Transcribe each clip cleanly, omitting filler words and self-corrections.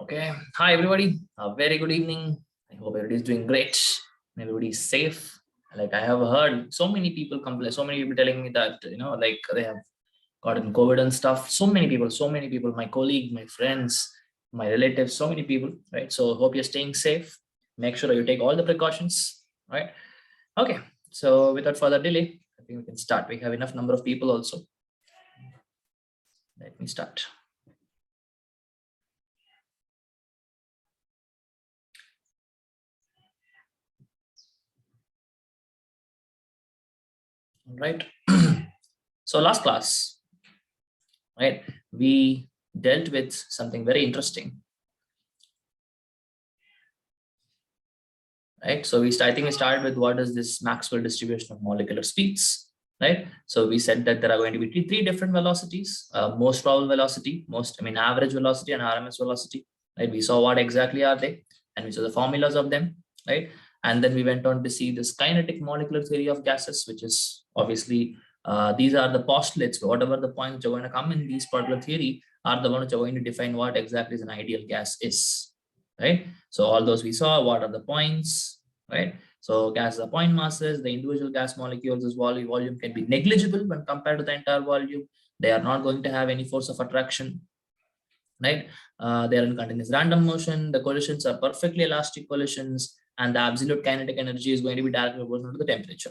Okay. Hi, everybody. A very good evening. I hope everybody is doing great and everybody is safe. Like I have heard so many people complain, so many people telling me that, like they have gotten COVID and stuff. So many people, my colleague, my friends, my relatives, so many people, right? So hope you're staying safe. Make sure you take all the precautions, right? Okay. So without further delay, I think we can start. We have enough number of people also. Let me start. All right. So last class, right, we dealt with something very interesting, right? So I think we started with what is this Maxwell distribution of molecular speeds, right? So we said that there are going to be three different velocities: most probable velocity, average velocity, and RMS velocity, right? We saw what exactly are they, and we saw the formulas of them, right? And then we went on to see this kinetic molecular theory of gases, which is obviously these are the postulates. Whatever the points which are going to come in these particular theory are the ones which are going to define what exactly is an ideal gas is, right? So all those we saw, what are the points, right? So gas are point masses, the individual gas molecules' volume can be negligible when compared to the entire volume. They are not going to have any force of attraction, right? They are in continuous random motion. The collisions are perfectly elastic collisions, and the absolute kinetic energy is going to be directly proportional to the temperature,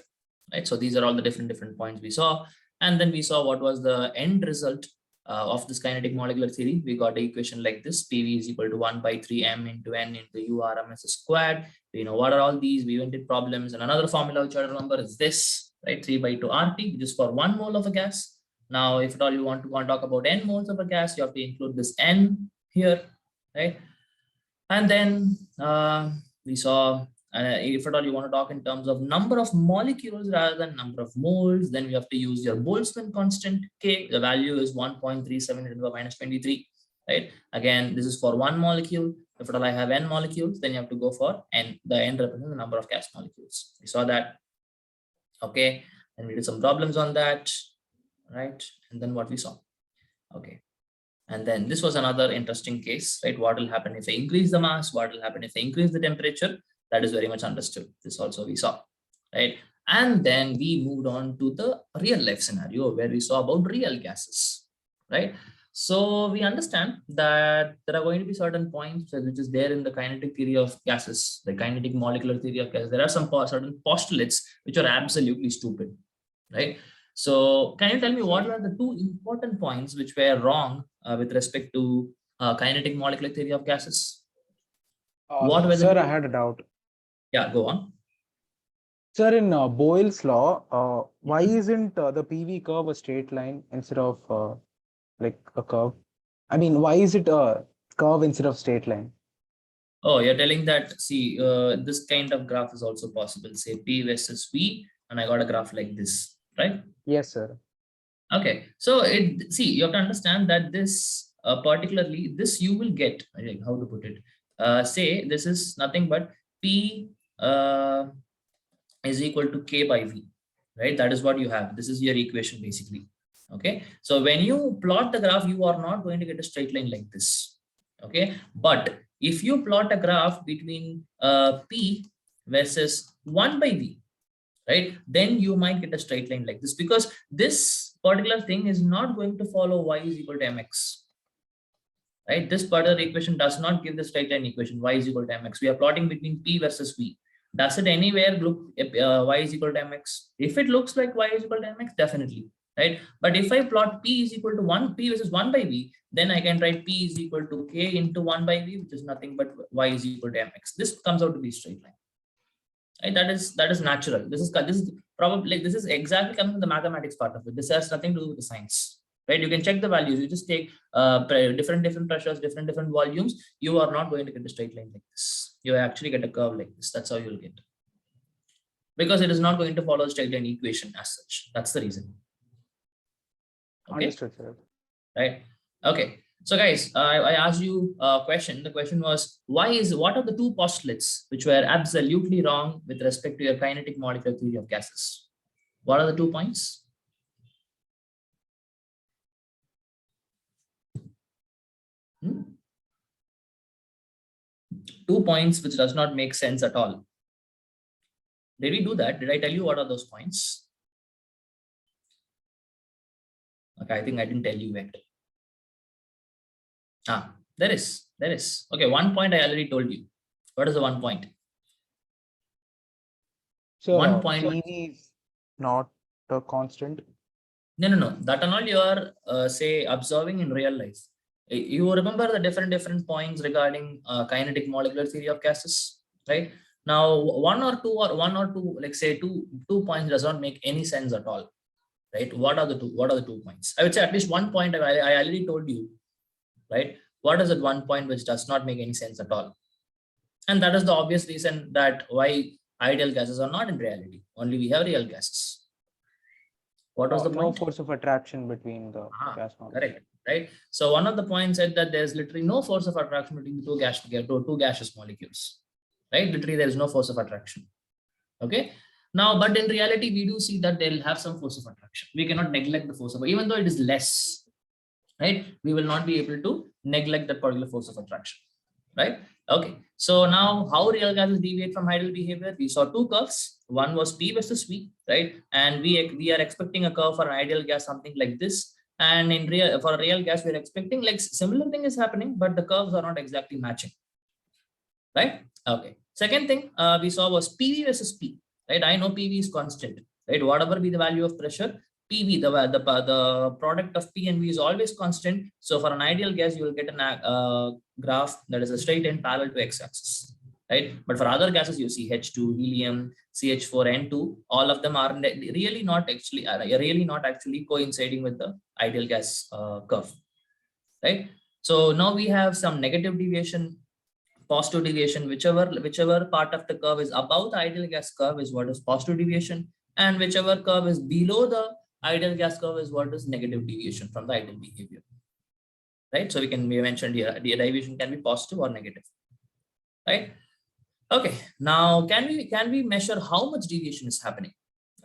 right? So these are all the different points we saw. And then we saw what was the end result of this kinetic molecular theory. We got the equation like this: PV is equal to 1 by 3 m into n into u RMS squared. We know what are all these. We invented problems, and another formula which I remember is this, right? 3 by 2 RT, which is for 1 mole of a gas. Now, if at all you want to talk about n moles of a gas, you have to include this n here, right? And then we saw, if at all you want to talk in terms of number of molecules rather than number of moles, then we have to use your Boltzmann constant K. The value is 1.37 into the minus 23, right? Again, this is for one molecule. If at all I have n molecules, then you have to go for n. The n represents the number of gas molecules. We saw that. Okay, and we did some problems on that, right? And then what we saw. Okay. And then this was another interesting case, right? What will happen if I increase the mass? What will happen if I increase the temperature? That is very much understood. This also we saw, right? And then we moved on to the real life scenario where we saw about real gases, right? So we understand that there are going to be certain points which is there in the kinetic theory of gases, the kinetic molecular theory of gases. There are some certain postulates which are absolutely stupid, right? So can you tell me what are the two important points which were wrong with respect to kinetic molecular theory of gases? What were the Sir, two? I had a doubt. Yeah, go on. Sir, in Boyle's law, why isn't the PV curve a straight line instead of like a curve? I mean, why is it a curve instead of straight line? Oh, you're telling that, see, this kind of graph is also possible. Say P versus V, and I got a graph like this, right? Yes, sir. Okay, so you have to understand that this particularly this you will get, like how to put it. Say this is nothing but P uh, is equal to K by V, right? That is what you have. This is your equation basically. Okay, so when you plot the graph, you are not going to get a straight line like this. Okay, but if you plot a graph between P versus 1 by V, right, then you might get a straight line like this, because this particular thing is not going to follow y is equal to mx, right? This particular equation does not give the straight line equation y is equal to mx. We are plotting between P versus V. Does it anywhere look y is equal to mx? If it looks like y is equal to mx, definitely, right? But if I plot P is equal to 1, P versus 1 by V, then I can write P is equal to K into 1 by V, which is nothing but y is equal to mx. This comes out to be straight line. Right? That is natural. This is probably, this is exactly coming from the mathematics part of it. This has nothing to do with the science, right? You can check the values. You just take different pressures, different volumes. You are not going to get a straight line like this. You actually get a curve like this. That's how you'll get, because it is not going to follow a straight line equation as such. That's the reason. Okay. Understood, sir. Right. Okay. So guys, I asked you a question. The question was, what are the two postulates which were absolutely wrong with respect to your kinetic molecular theory of gases? What are the 2 points? 2 points which does not make sense at all. Did we do that? Did I tell you what are those points? Okay, I think I didn't tell you yet. There is. Okay, 1 point I already told you. What is the 1 point? So 1 point. PV is not a constant. No. That and all you are say observing in real life. You remember the different points regarding kinetic molecular theory of gases, right? Now one or two, like say two points does not make any sense at all, right? What are the two points? I would say at least 1 point I already told you, right? What is that 1 point which does not make any sense at all? And that is the obvious reason that why ideal gases are not in reality. Only we have real gases. What was the point? No force of attraction between the gas molecules. Correct, right? So one of the points said that there's literally no force of attraction between two gaseous molecules, right? Literally there is no force of attraction. Okay. Now, but in reality, we do see that they'll have some force of attraction. We cannot neglect the force of, even though it is less, right? We will not be able to neglect that particular force of attraction, right? Okay. So now how real gases deviate from ideal behavior? We saw two curves. One was P versus V, right? And we are expecting a curve for an ideal gas, something like this. And for a real gas, we're expecting like similar thing is happening, but the curves are not exactly matching, right? Okay. Second thing we saw was PV versus P, right? I know PV is constant, right? Whatever be the value of pressure, PV, the product of P and V is always constant. So for an ideal gas, you will get a graph that is a straight and parallel to x-axis, right? But for other gases, you see H2, helium, CH4, N2, all of them are really not actually coinciding with the ideal gas curve, right? So now we have some negative deviation, positive deviation, whichever part of the curve is above the ideal gas curve is what is positive deviation, and whichever curve is below the ideal gas curve is what is negative deviation from the ideal behavior, right? So we mentioned here the deviation can be positive or negative, right? Okay, now can we measure how much deviation is happening,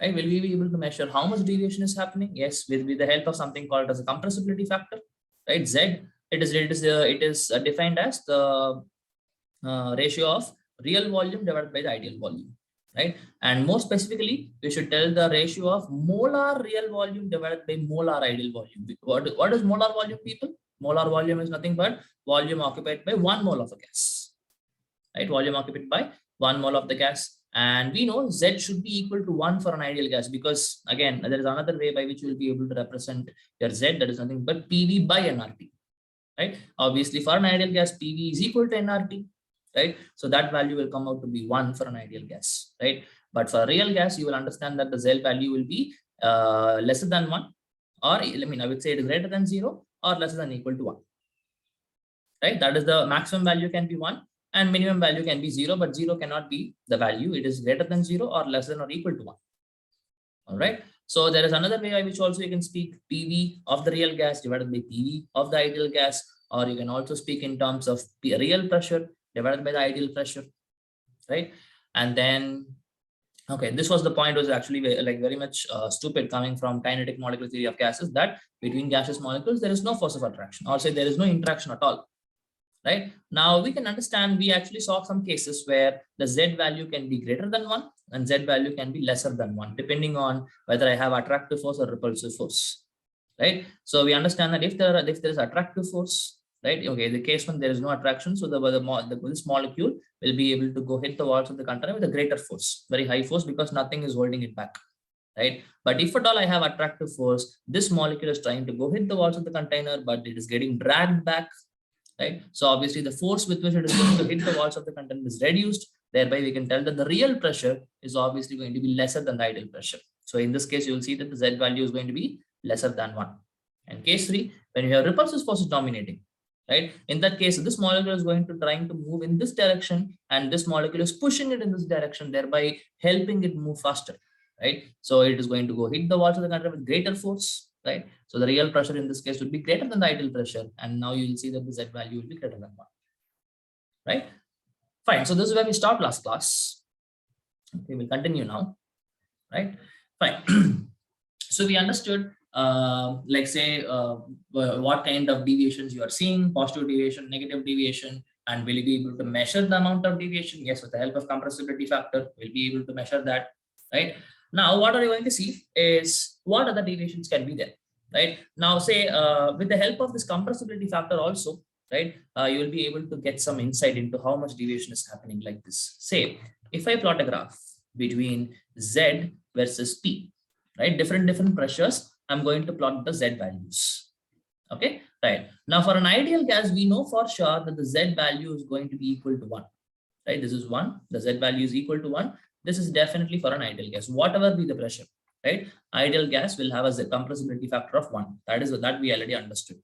right? Will we be able to measure how much deviation is happening? Yes, with the help of something called as a compressibility factor, right? Z. It is defined as the ratio of real volume divided by the ideal volume, right? And more specifically, we should tell the ratio of molar real volume divided by molar ideal volume. What is molar volume, people? Molar volume is nothing but volume occupied by 1 mole of a gas, right? Volume occupied by 1 mole of the gas. And we know Z should be equal to 1 for an ideal gas, because again, there is another way by which you will be able to represent your Z, that is nothing but PV by nRT, right? Obviously, for an ideal gas, PV is equal to nRT, right? So that value will come out to be 1 for an ideal gas, right? But for a real gas, you will understand that the Z value will be lesser than 1, or I would say it is greater than 0 or lesser than equal to 1, right? That is the maximum value can be 1 and minimum value can be 0, but 0 cannot be the value. It is greater than 0 or less than or equal to 1. All right. So there is another way by which also you can speak PV of the real gas divided by PV of the ideal gas, or you can also speak in terms of real pressure divided by the ideal pressure, right? And then, okay, this was the point, was actually very much stupid coming from kinetic molecular theory of gases, that between gaseous molecules, there is no force of attraction, or say there is no interaction at all, right? Now we can understand, we actually saw some cases where the Z value can be greater than 1 and Z value can be lesser than 1, depending on whether I have attractive force or repulsive force, right? So we understand that if there is attractive force, right? Okay, the case when there is no attraction, so this molecule will be able to go hit the walls of the container with a greater force, very high force, because nothing is holding it back, right? But if at all I have attractive force, this molecule is trying to go hit the walls of the container, but it is getting dragged back, right? So obviously the force with which it is going to hit the walls of the container is reduced. Thereby we can tell that the real pressure is obviously going to be lesser than the ideal pressure. So in this case, you will see that the Z value is going to be lesser than 1. And case 3, when you have repulsive forces dominating, right? In that case, this molecule is going to trying to move in this direction, and this molecule is pushing it in this direction, thereby helping it move faster, right? So it is going to go hit the walls of the container with greater force, right? So the real pressure in this case would be greater than the ideal pressure, and now you will see that the Z value will be greater than 1, right? Fine. So this is where we stopped last class. Okay, we'll continue now, right? Fine. So we understood, what kind of deviations you are seeing: positive deviation, negative deviation, And will you be able to measure the amount of deviation? Yes, with the help of compressibility factor, we'll be able to measure that, right? Now, what are you going to see is what other deviations can be there, right? Now, say with the help of this compressibility factor also, right, you will be able to get some insight into how much deviation is happening like this. Say, if I plot a graph between Z versus P, right, different pressures, I'm going to plot the Z values. Okay, right. Now for an ideal gas, we know for sure that the Z value is going to be equal to 1, right? This is 1, the Z value is equal to 1. This is definitely for an ideal gas, whatever be the pressure, right? Ideal gas will have a compressibility factor of 1. That is that we already understood,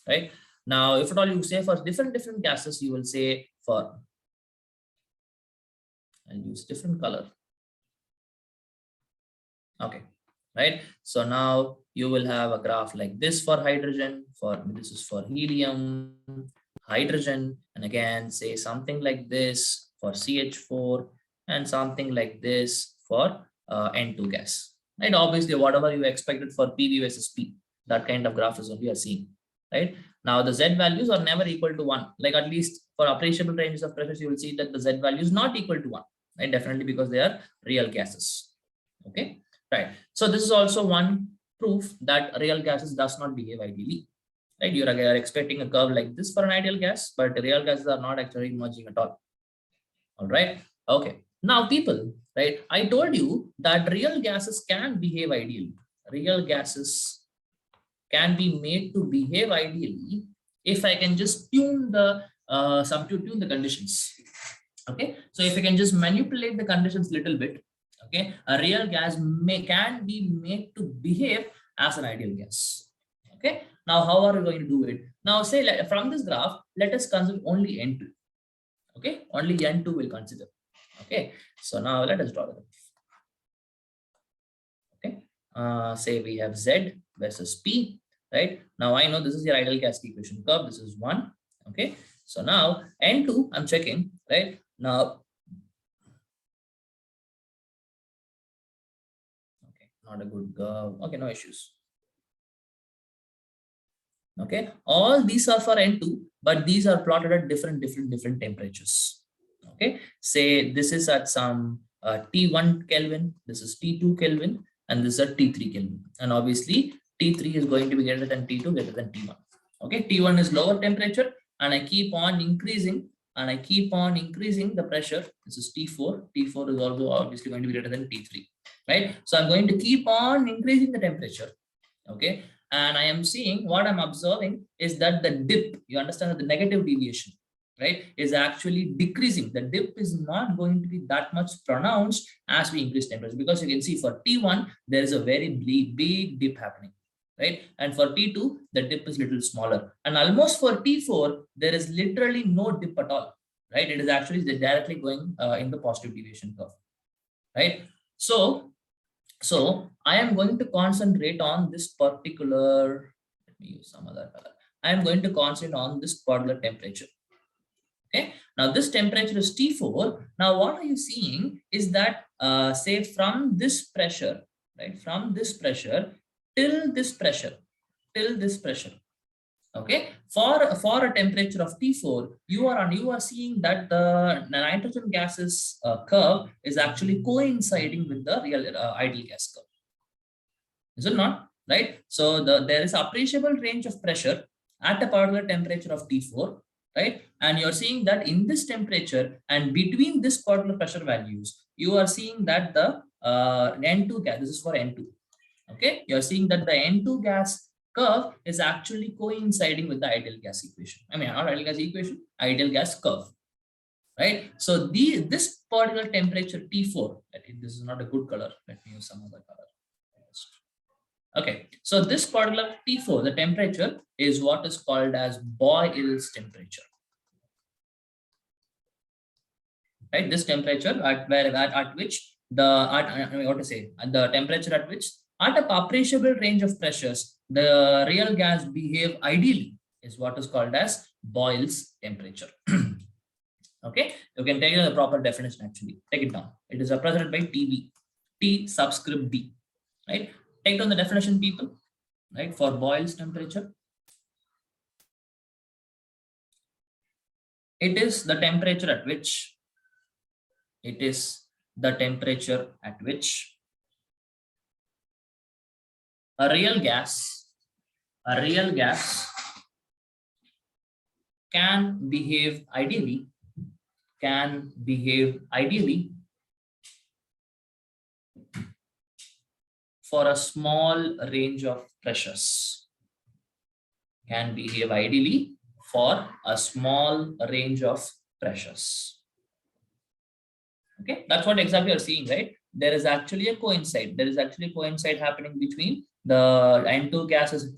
right? Now, if at all you say for different gases, you will say for, I'll use different color. Okay, right? So now you will have a graph like this for hydrogen, this is for helium, hydrogen, and again say something like this for CH4 and something like this for N2 gas, right? Obviously, whatever you expected for PV versus P, that kind of graph is what we are seeing, right? Now the Z values are never equal to 1. Like at least for appreciable ranges of pressures, you will see that the Z value is not equal to 1, right? Definitely because they are real gases. Okay, right. So this is also one proof that real gases does not behave ideally, right? You are expecting a curve like this for an ideal gas, but real gases are not actually merging at all. All right. Okay. Now, people, right? I told you that real gases can behave ideally. Real gases can be made to behave ideally if I can just tune the tune the conditions. Okay. So if I can just manipulate the conditions a little bit, okay, a real gas can be made to behave as an ideal gas. Okay. Now, how are we going to do it? Now, say from this graph, let us consider only N2. Okay, only N2 will consider. Okay, so now let us draw the graph. Okay, say we have Z versus P, right? Now I know this is your ideal gas equation curve. This is 1. Okay, so now N2, I'm checking, right? Now, okay, not a good curve. Okay, no issues. Okay, all these are for N2, but these are plotted at different temperatures. Okay, say this is at some T1 Kelvin, this is T2 Kelvin, and this is at T3 Kelvin. And obviously T3 is going to be greater than T2, greater than T1. Okay, T1 is lower temperature, and I keep on increasing, the pressure. This is T4. T4 is also obviously going to be greater than T3, right? So I'm going to keep on increasing the temperature. Okay, and I am seeing, what I'm observing is that the dip, you understand that the negative deviation, right, is actually decreasing. The dip is not going to be that much pronounced as we increase temperature, because you can see for T1 there is a very big dip happening, right? And for T2 the dip is little smaller, and almost for T4 there is literally no dip at all, right? It is actually directly going in the positive deviation curve, right? So I am going to concentrate on this particular, let me use some other color. I am going to concentrate on this particular temperature. Okay, now this temperature is T4. Now what are you seeing is that say from this pressure, right, from this pressure till this pressure, okay, for a temperature of T4, you are seeing that the nitrogen gases curve is actually coinciding with the real ideal gas curve. Is it not? Right? So there is appreciable range of pressure at a particular temperature of T4, right? And you're seeing that in this temperature and between this particular pressure values, you are seeing that the N2 gas, this is for N2. Okay, you're seeing that the N2 gas curve is actually coinciding with the ideal gas equation. I mean, not ideal gas equation, ideal gas curve, right? So this particular temperature T4, I think this is not a good color. Let me use some other color. Okay, so this particular T4, the temperature is what is called as Boyle's temperature. Right, this temperature at which the temperature at which at a appreciable range of pressures the real gas behave ideally is what is called as Boyle's temperature. Okay, you can take the proper definition actually. Take it down. It is represented by TB, T subscript B. Right, take down the definition, people. Right, for Boyle's temperature. It is the temperature at which a real gas can behave ideally for a small range of pressures. Can behave ideally for a small range of pressures. Okay, that's what exactly you're seeing, right? There is actually a coincide. There is actually a coincide happening between the N2 gases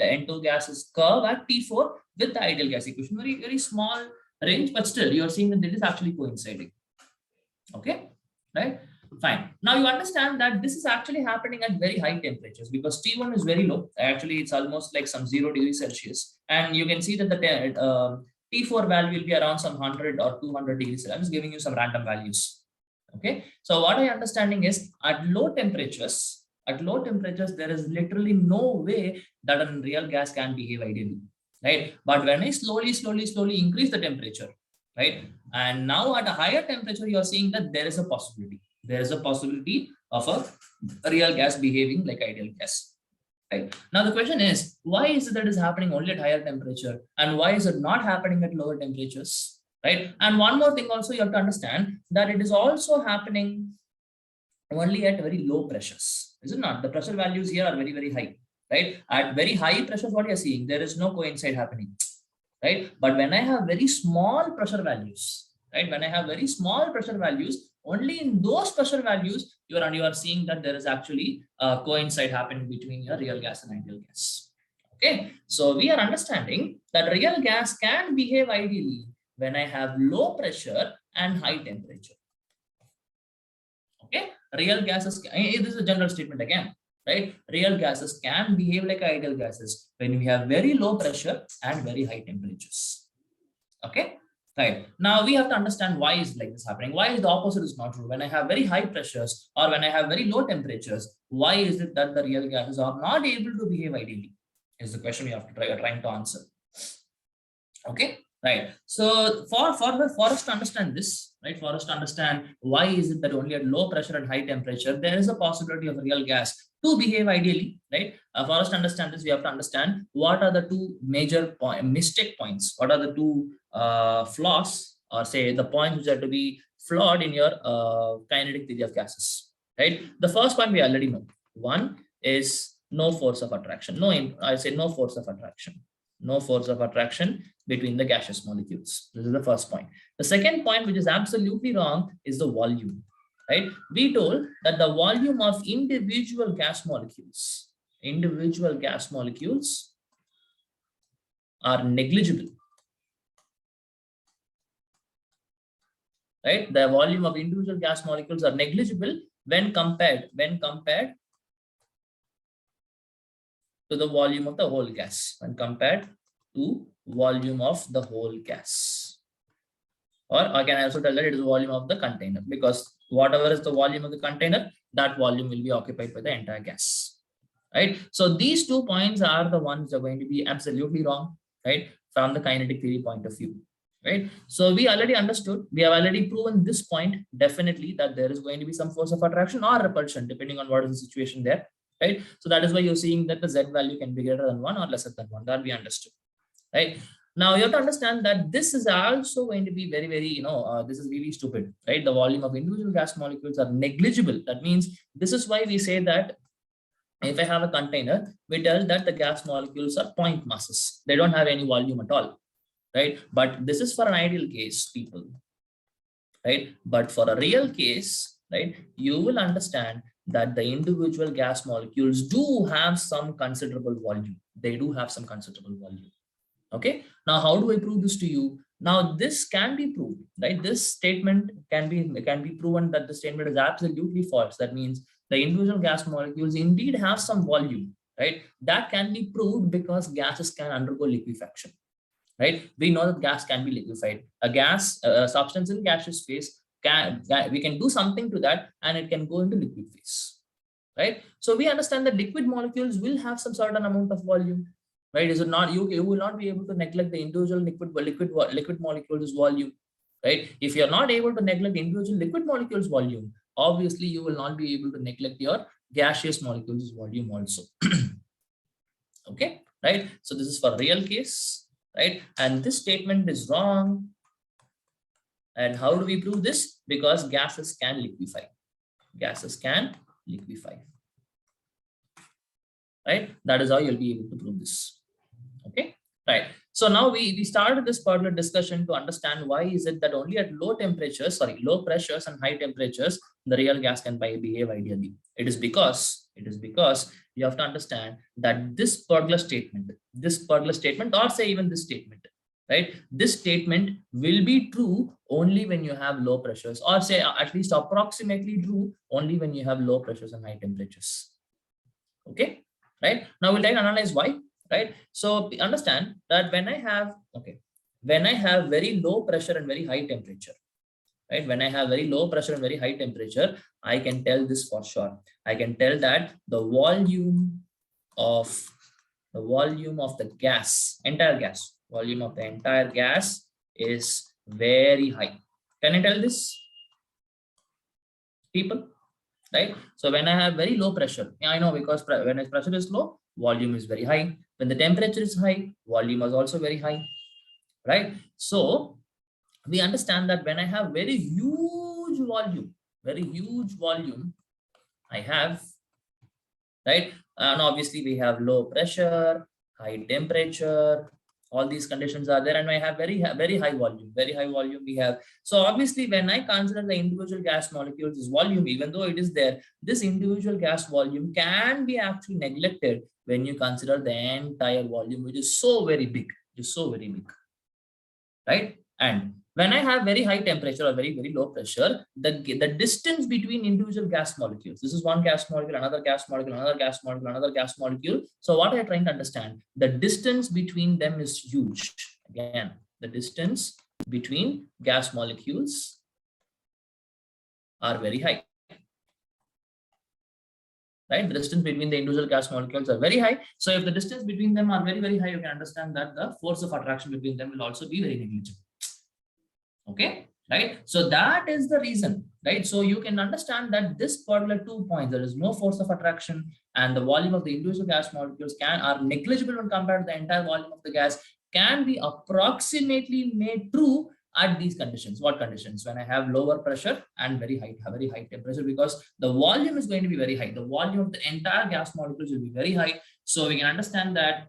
curve at T4 with the ideal gas equation. Very, very small range, but still you're seeing that it is actually coinciding. Okay, right? Fine. Now you understand that this is actually happening at very high temperatures because T1 is very low. Actually, it's almost like some 0 degrees Celsius. And you can see that the T4 value will be around some 100 or 200 degrees Celsius. I'm just giving you some random values. Okay. So what I understanding is at low temperatures, there is literally no way that a real gas can behave ideally. Right. But when I slowly increase the temperature, right? And now at a higher temperature, you are seeing that there is a possibility. There is a possibility of a real gas behaving like ideal gas. Right. Now the question is, why is it that is happening only at higher temperature, and why is it not happening at lower temperatures? Right. And one more thing also you have to understand that it is also happening only at very low pressures. Is it not? The pressure values here are very, very high. Right. At very high pressures, what you're seeing, there is no coincide happening. Right. But when I have very small pressure values, right, when I have very small pressure values, only in those pressure values you are seeing that there is actually a coincide happening between your real gas and ideal gas. Okay, so we are understanding that real gas can behave ideally when I have low pressure and high temperature. Okay, real gases, this is a general statement again, right? Real gases can behave like ideal gases when we have very low pressure and very high temperatures. Okay, right. Now we have to understand why is like this happening. Why is the opposite is not true? When I have very high pressures or when I have very low temperatures, why is it that the real gases are not able to behave ideally? Is the question we have to trying to answer. Okay, right. So for us to understand this, right, for us to understand why is it that only at low pressure and high temperature there is a possibility of real gas to behave ideally, right? For us to understand this, we have to understand what are the two major mistake points. What are the two flaws, or say the points which are to be flawed in your kinetic theory of gases, right? The first point we already know. One is no force of attraction. I say no force of attraction. No force of attraction between the gaseous molecules. This is the first point. The second point, which is absolutely wrong, is the volume. Right? We told that the volume of individual gas molecules are negligible. Right? The volume of individual gas molecules are negligible when compared to the volume of the whole gas, when compared to volume of the whole gas. Or I can also tell that it is the volume of the container, because whatever is the volume of the container, that volume will be occupied by the entire gas. Right? So these 2 points are the ones that are going to be absolutely wrong, right, from the kinetic theory point of view. Right? So we already understood, we have already proven this point definitely, that there is going to be some force of attraction or repulsion depending on what is the situation there. Right? So that is why you're seeing that the Z value can be greater than 1 or lesser than 1. That we understood. Right? Now you have to understand that this is also going to be very, very, this is really stupid, right? The volume of individual gas molecules are negligible. That means this is why we say that if I have a container, we tell that the gas molecules are point masses. They don't have any volume at all, right? But this is for an ideal case, people, right? But for a real case, right, you will understand that the individual gas molecules do have some considerable volume. They do have some considerable volume. Okay. Now, how do I prove this to you? Now, this can be proved, right? This statement can be proven that the statement is absolutely false. That means the individual gas molecules indeed have some volume, right? That can be proved because gases can undergo liquefaction, right? We know that gas can be liquefied. A substance in gaseous phase, we can do something to that and it can go into liquid phase, right? So we understand that liquid molecules will have some certain amount of volume, right? Is it not? You will not be able to neglect the individual liquid molecules volume, right? If you're not able to neglect individual liquid molecules volume, obviously you will not be able to neglect your gaseous molecules volume also. Okay, right? So this is for real case, right? And this statement is wrong. And how do we prove this? Because gases can liquefy. Gases can liquefy. Right? That is how you'll be able to prove this. Okay, right. So now we started this particular discussion to understand why is it that only at low temperatures, low pressures and high temperatures, the real gas can behave ideally. It is because you have to understand that this particular statement, or say even this statement, right? This statement will be true only when you have low pressures, or say at least approximately true only when you have low pressures and high temperatures. Okay, right? Now we'll try to analyze why. Right, so understand that when I have very low pressure and very high temperature, right, when I have very low pressure and very high temperature, I can tell this for sure. I can tell that the volume of the gas, volume of the entire gas is very high. Can I tell this, people? Right, so when I have very low pressure, I know, because when the pressure is low, volume is very high. When the temperature is high, volume is also very high, right? So we understand that when I have very huge volume, I have, right? And obviously we have low pressure, high temperature, all these conditions are there, and I have very high volume, we have. So obviously when I consider the individual gas molecules volume, even though it is there, this individual gas volume can be actually neglected when you consider the entire volume, which is so very big, right? And when I have very high temperature or very low pressure, the distance between individual gas molecules, this is one gas molecule, another gas molecule, another gas molecule, another gas molecule. So what I'm trying to understand, the distance between them is huge. Again, the distance between gas molecules are very high. Right, the distance between the individual gas molecules are very high. So if the distance between them are very high, you can understand that the force of attraction between them will also be very negligible. Okay, right? So that is the reason, right? So you can understand that this particular 2 points, there is no force of attraction, and the volume of the individual gas molecules are negligible when compared to the entire volume of the gas, can be approximately made true at these conditions. What conditions? When I have lower pressure and very high temperature, because the volume is going to be very high. The volume of the entire gas molecules will be very high. So we can understand that.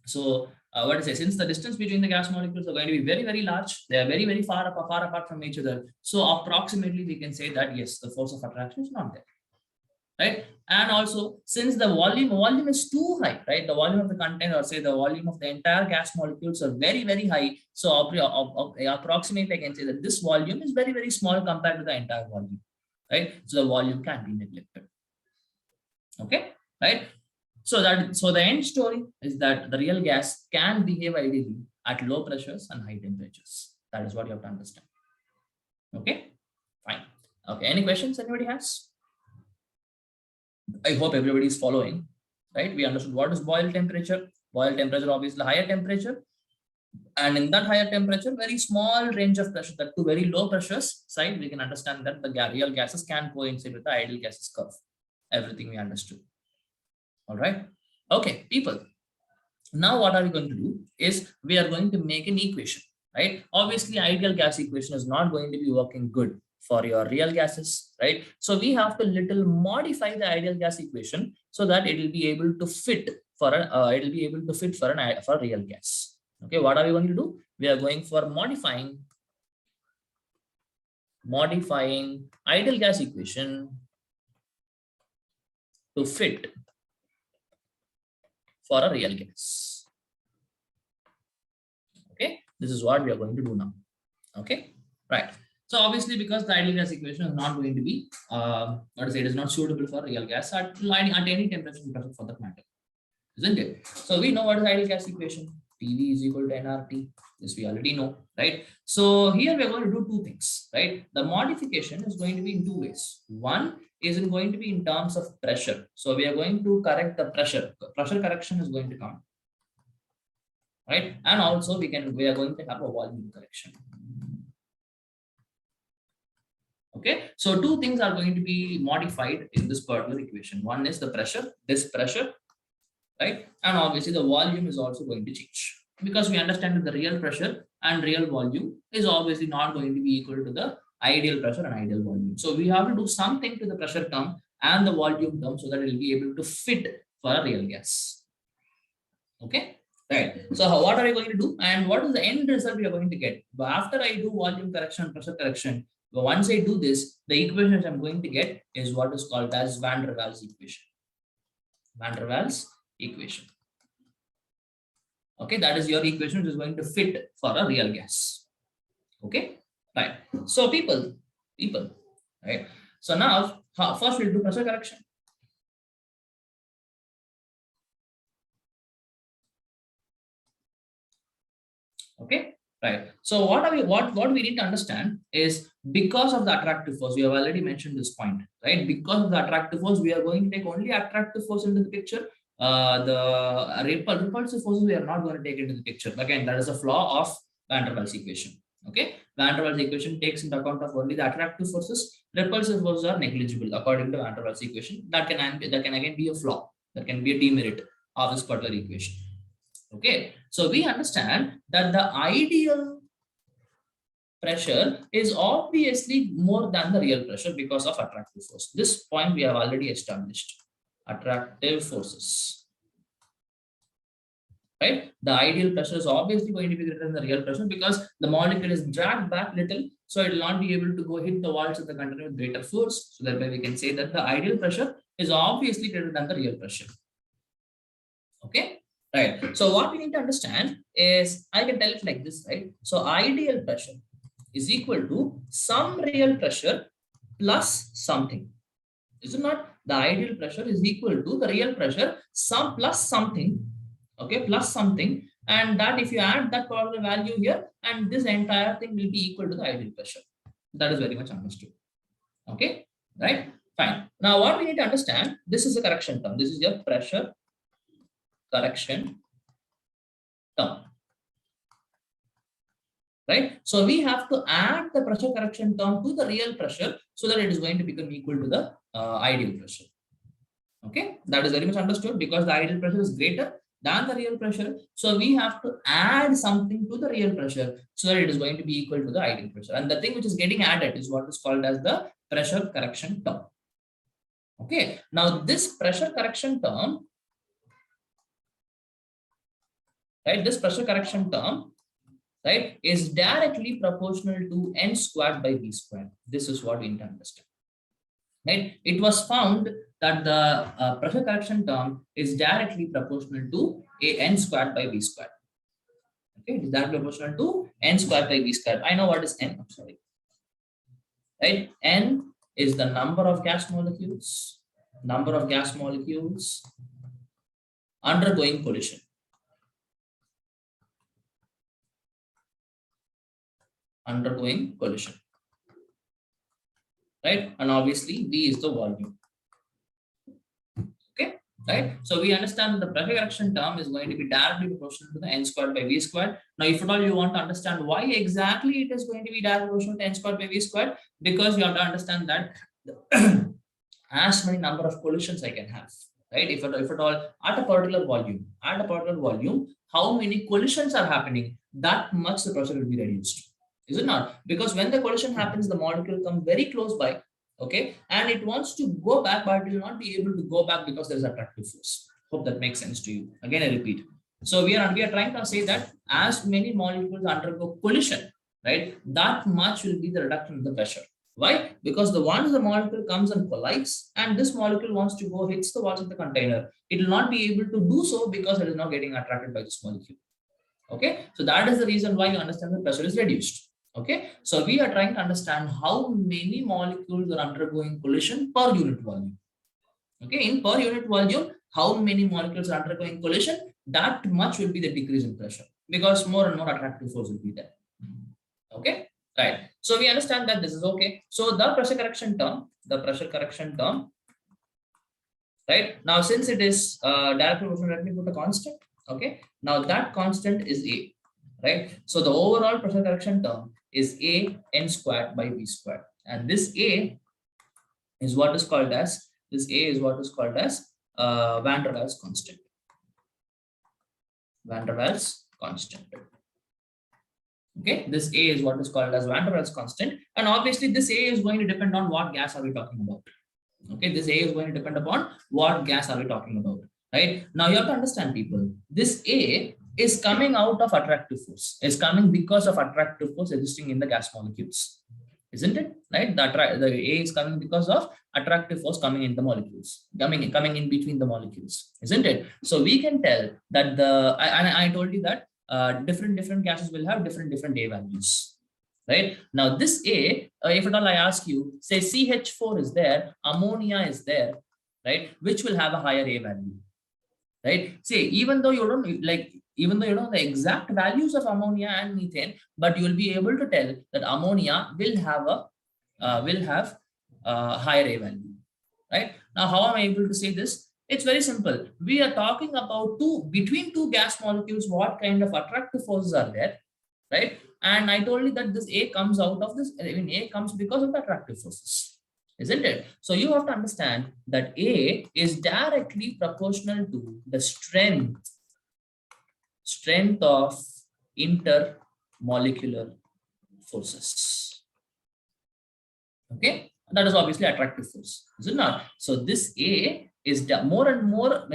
So what is it? Since the distance between the gas molecules are going to be very large, they are very far apart from each other. So approximately we can say that yes, the force of attraction is not there. Right, and also since the volume is too high, right, the volume of the content, or say the volume of the entire gas molecules are very high, so approximately I can say that this volume is very small compared to the entire volume, right? So the volume can be neglected. Okay, right? So the end story is that the real gas can behave ideally at low pressures and high temperatures. That is what you have to understand. Okay, fine. Okay, any questions anybody has? I hope everybody is following, right? We understood what is boil temperature. Boil temperature, obviously higher temperature. And in that higher temperature, very small range of pressure, that to very low pressures side, we can understand that the real gases can coincide with the ideal gases curve. Everything we understood. All right. Okay, people. Now what are we going to do is we are going to make an equation, right? Obviously, ideal gas equation is not going to be working good for your real gases, right? So we have to little modify the ideal gas equation so that it will be able to fit for a real gas. Okay, what are we going to do? We are going for modifying ideal gas equation to fit for a real gas. Okay, this is what we are going to do now. Okay, right. So obviously, because the ideal gas equation is not going to be, it is not suitable for real gas at any temperature for that matter, isn't it? So we know what is ideal gas equation. PV is equal to nRT. This we already know, right? So here we are going to do two things, right? The modification is going to be in two ways. One is going to be in terms of pressure. So we are going to correct the pressure. Pressure correction is going to come, right? And also we are going to have a volume correction. Okay, so two things are going to be modified in this particular equation. One is the pressure, this pressure, right? And obviously the volume is also going to change, because we understand that the real pressure and real volume is obviously not going to be equal to the ideal pressure and ideal volume. So we have to do something to the pressure term and the volume term so that it will be able to fit for a real gas. Okay, right. So what are we going to do, and what is the end result we are going to get? But after I do volume correction, pressure correction, but once I do this, the equation I'm going to get is what is called as Van der Waals equation. Van der Waals equation. Okay, that is your equation which is going to fit for a real gas. Okay, right. So people, right. So now first we'll do pressure correction. Okay, right. So what we need to understand is, because of the attractive force, we have already mentioned this point, right? Because of the attractive force, we are going to take only attractive force into the picture. The repulsive forces we are not going to take into the picture. Again, that is a flaw of Van der Waals equation. Okay, Van der Waals equation takes into account of only the attractive forces. Repulsive forces are negligible according to Van der Waals equation. That can again be a flaw. That can be a demerit of this particular equation. Okay, so we understand that the ideal pressure is obviously more than the real pressure because of attractive force. This point we have already established. Attractive forces. Right? The ideal pressure is obviously going to be greater than the real pressure because the molecule is dragged back little, so it will not be able to go hit the walls of the container with greater force. So that way we can say that the ideal pressure is obviously greater than the real pressure. Okay, right. So what we need to understand is, I can tell it like this, right? So ideal pressure is equal to some real pressure plus something. Is it not? The ideal pressure is equal to the real pressure, some plus something. Okay, plus something, and that if you add that particular value here, and this entire thing will be equal to the ideal pressure. That is very much understood. Okay, right? Fine. Now what we need to understand, this is a correction term. This is your pressure correction term. Right? So we have to add the pressure correction term to the real pressure so that it is going to become equal to the ideal pressure. Okay, that is very much understood, because the ideal pressure is greater than the real pressure. So we have to add something to the real pressure so that it is going to be equal to the ideal pressure. And the thing which is getting added is what is called as the pressure correction term. Okay, now this pressure correction term, right, this pressure correction term, right, is directly proportional to n squared by v squared. This is what we need to understand. Right? It was found that the pressure correction term is directly proportional to a n squared by v squared. Okay, it is directly proportional to n squared by v squared. I know what is n. I'm sorry. Right? N is the number of gas molecules. Number of gas molecules undergoing collision. Undergoing collision. Right? And obviously V is the volume. Okay, right? So we understand the pressure correction term is going to be directly proportional to the n squared by v squared. Now, if at all you want to understand why exactly it is going to be directly proportional to n squared by v squared, because you have to understand that as many number of collisions I can have, right? If at all at a particular volume, how many collisions are happening, that much the pressure will be reduced. Is it not? Because when the collision happens, the molecule comes very close by, okay, and it wants to go back, but it will not be able to go back because there is attractive force. Hope that makes sense to you. Again, I repeat. So we are trying to say that as many molecules undergo collision, right, that much will be the reduction in the pressure. Why? Because once the molecule comes and collides, and this molecule wants to go hits the walls of the container, it will not be able to do so because it is not getting attracted by this molecule. Okay, so that is the reason why you understand the pressure is reduced. Okay, so we are trying to understand how many molecules are undergoing collision per unit volume. Okay, in per unit volume, how many molecules are undergoing collision, that much will be the decrease in pressure, because more and more attractive force will be there. Okay, right. So we understand that this is okay. So the pressure correction term, right? Now, since it is directly proportional, let me put a constant. Okay, now that constant is A, right? So the overall pressure correction term is A n squared by v squared. And this A is what is called as van der Waals constant. Van der Waals constant. Okay, this A is what is called as van der Waals constant, and obviously this A is going to depend on what gas are we talking about. Okay, this A is going to depend upon what gas are we talking about, right? Now you have to understand, people, this A is coming out of attractive force, is coming because of attractive force existing in the gas molecules, isn't it? Right? The A is coming because of attractive force coming in the molecules, coming in between the molecules, isn't it? So we can tell that I told you that different gases will have different A values, right? Now this A, if at all I ask you, say CH4 is there, ammonia is there, right? Which will have a higher A value, right? Say, even though you don't the exact values of ammonia and methane, but you'll be able to tell that ammonia will have a higher A value, right? Now, how am I able to say this? It's very simple. We are talking about between two gas molecules, what kind of attractive forces are there, right? And I told you that this A comes out of this, A comes because of the attractive forces, isn't it? So you have to understand that A is directly proportional to the strength of intermolecular forces. Okay, that is obviously attractive force, is it not? So this A is more and more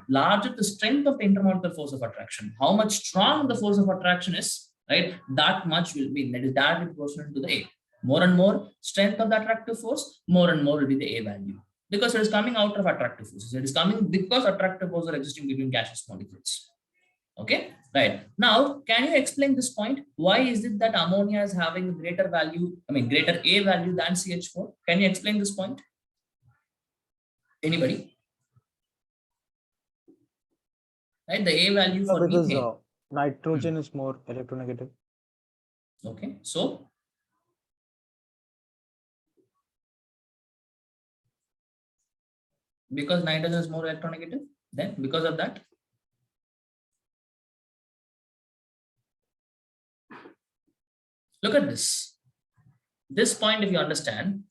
larger the strength of the intermolecular force of attraction. How much strong the force of attraction is, right? That much will be, that is directly proportional to the A. More and more strength of the attractive force, more and more will be the A value, because it is coming out of attractive forces. It is coming because attractive forces are existing between gaseous molecules. Okay, right. Now, can you explain this point? Why is it that ammonia is having greater value, greater A value than CH4? Can you explain this point? Anybody? Right, the A value for because methane. nitrogen is more electronegative. Okay, so because nitrogen is more electronegative, then because of that. Look at this. This point, if you understand,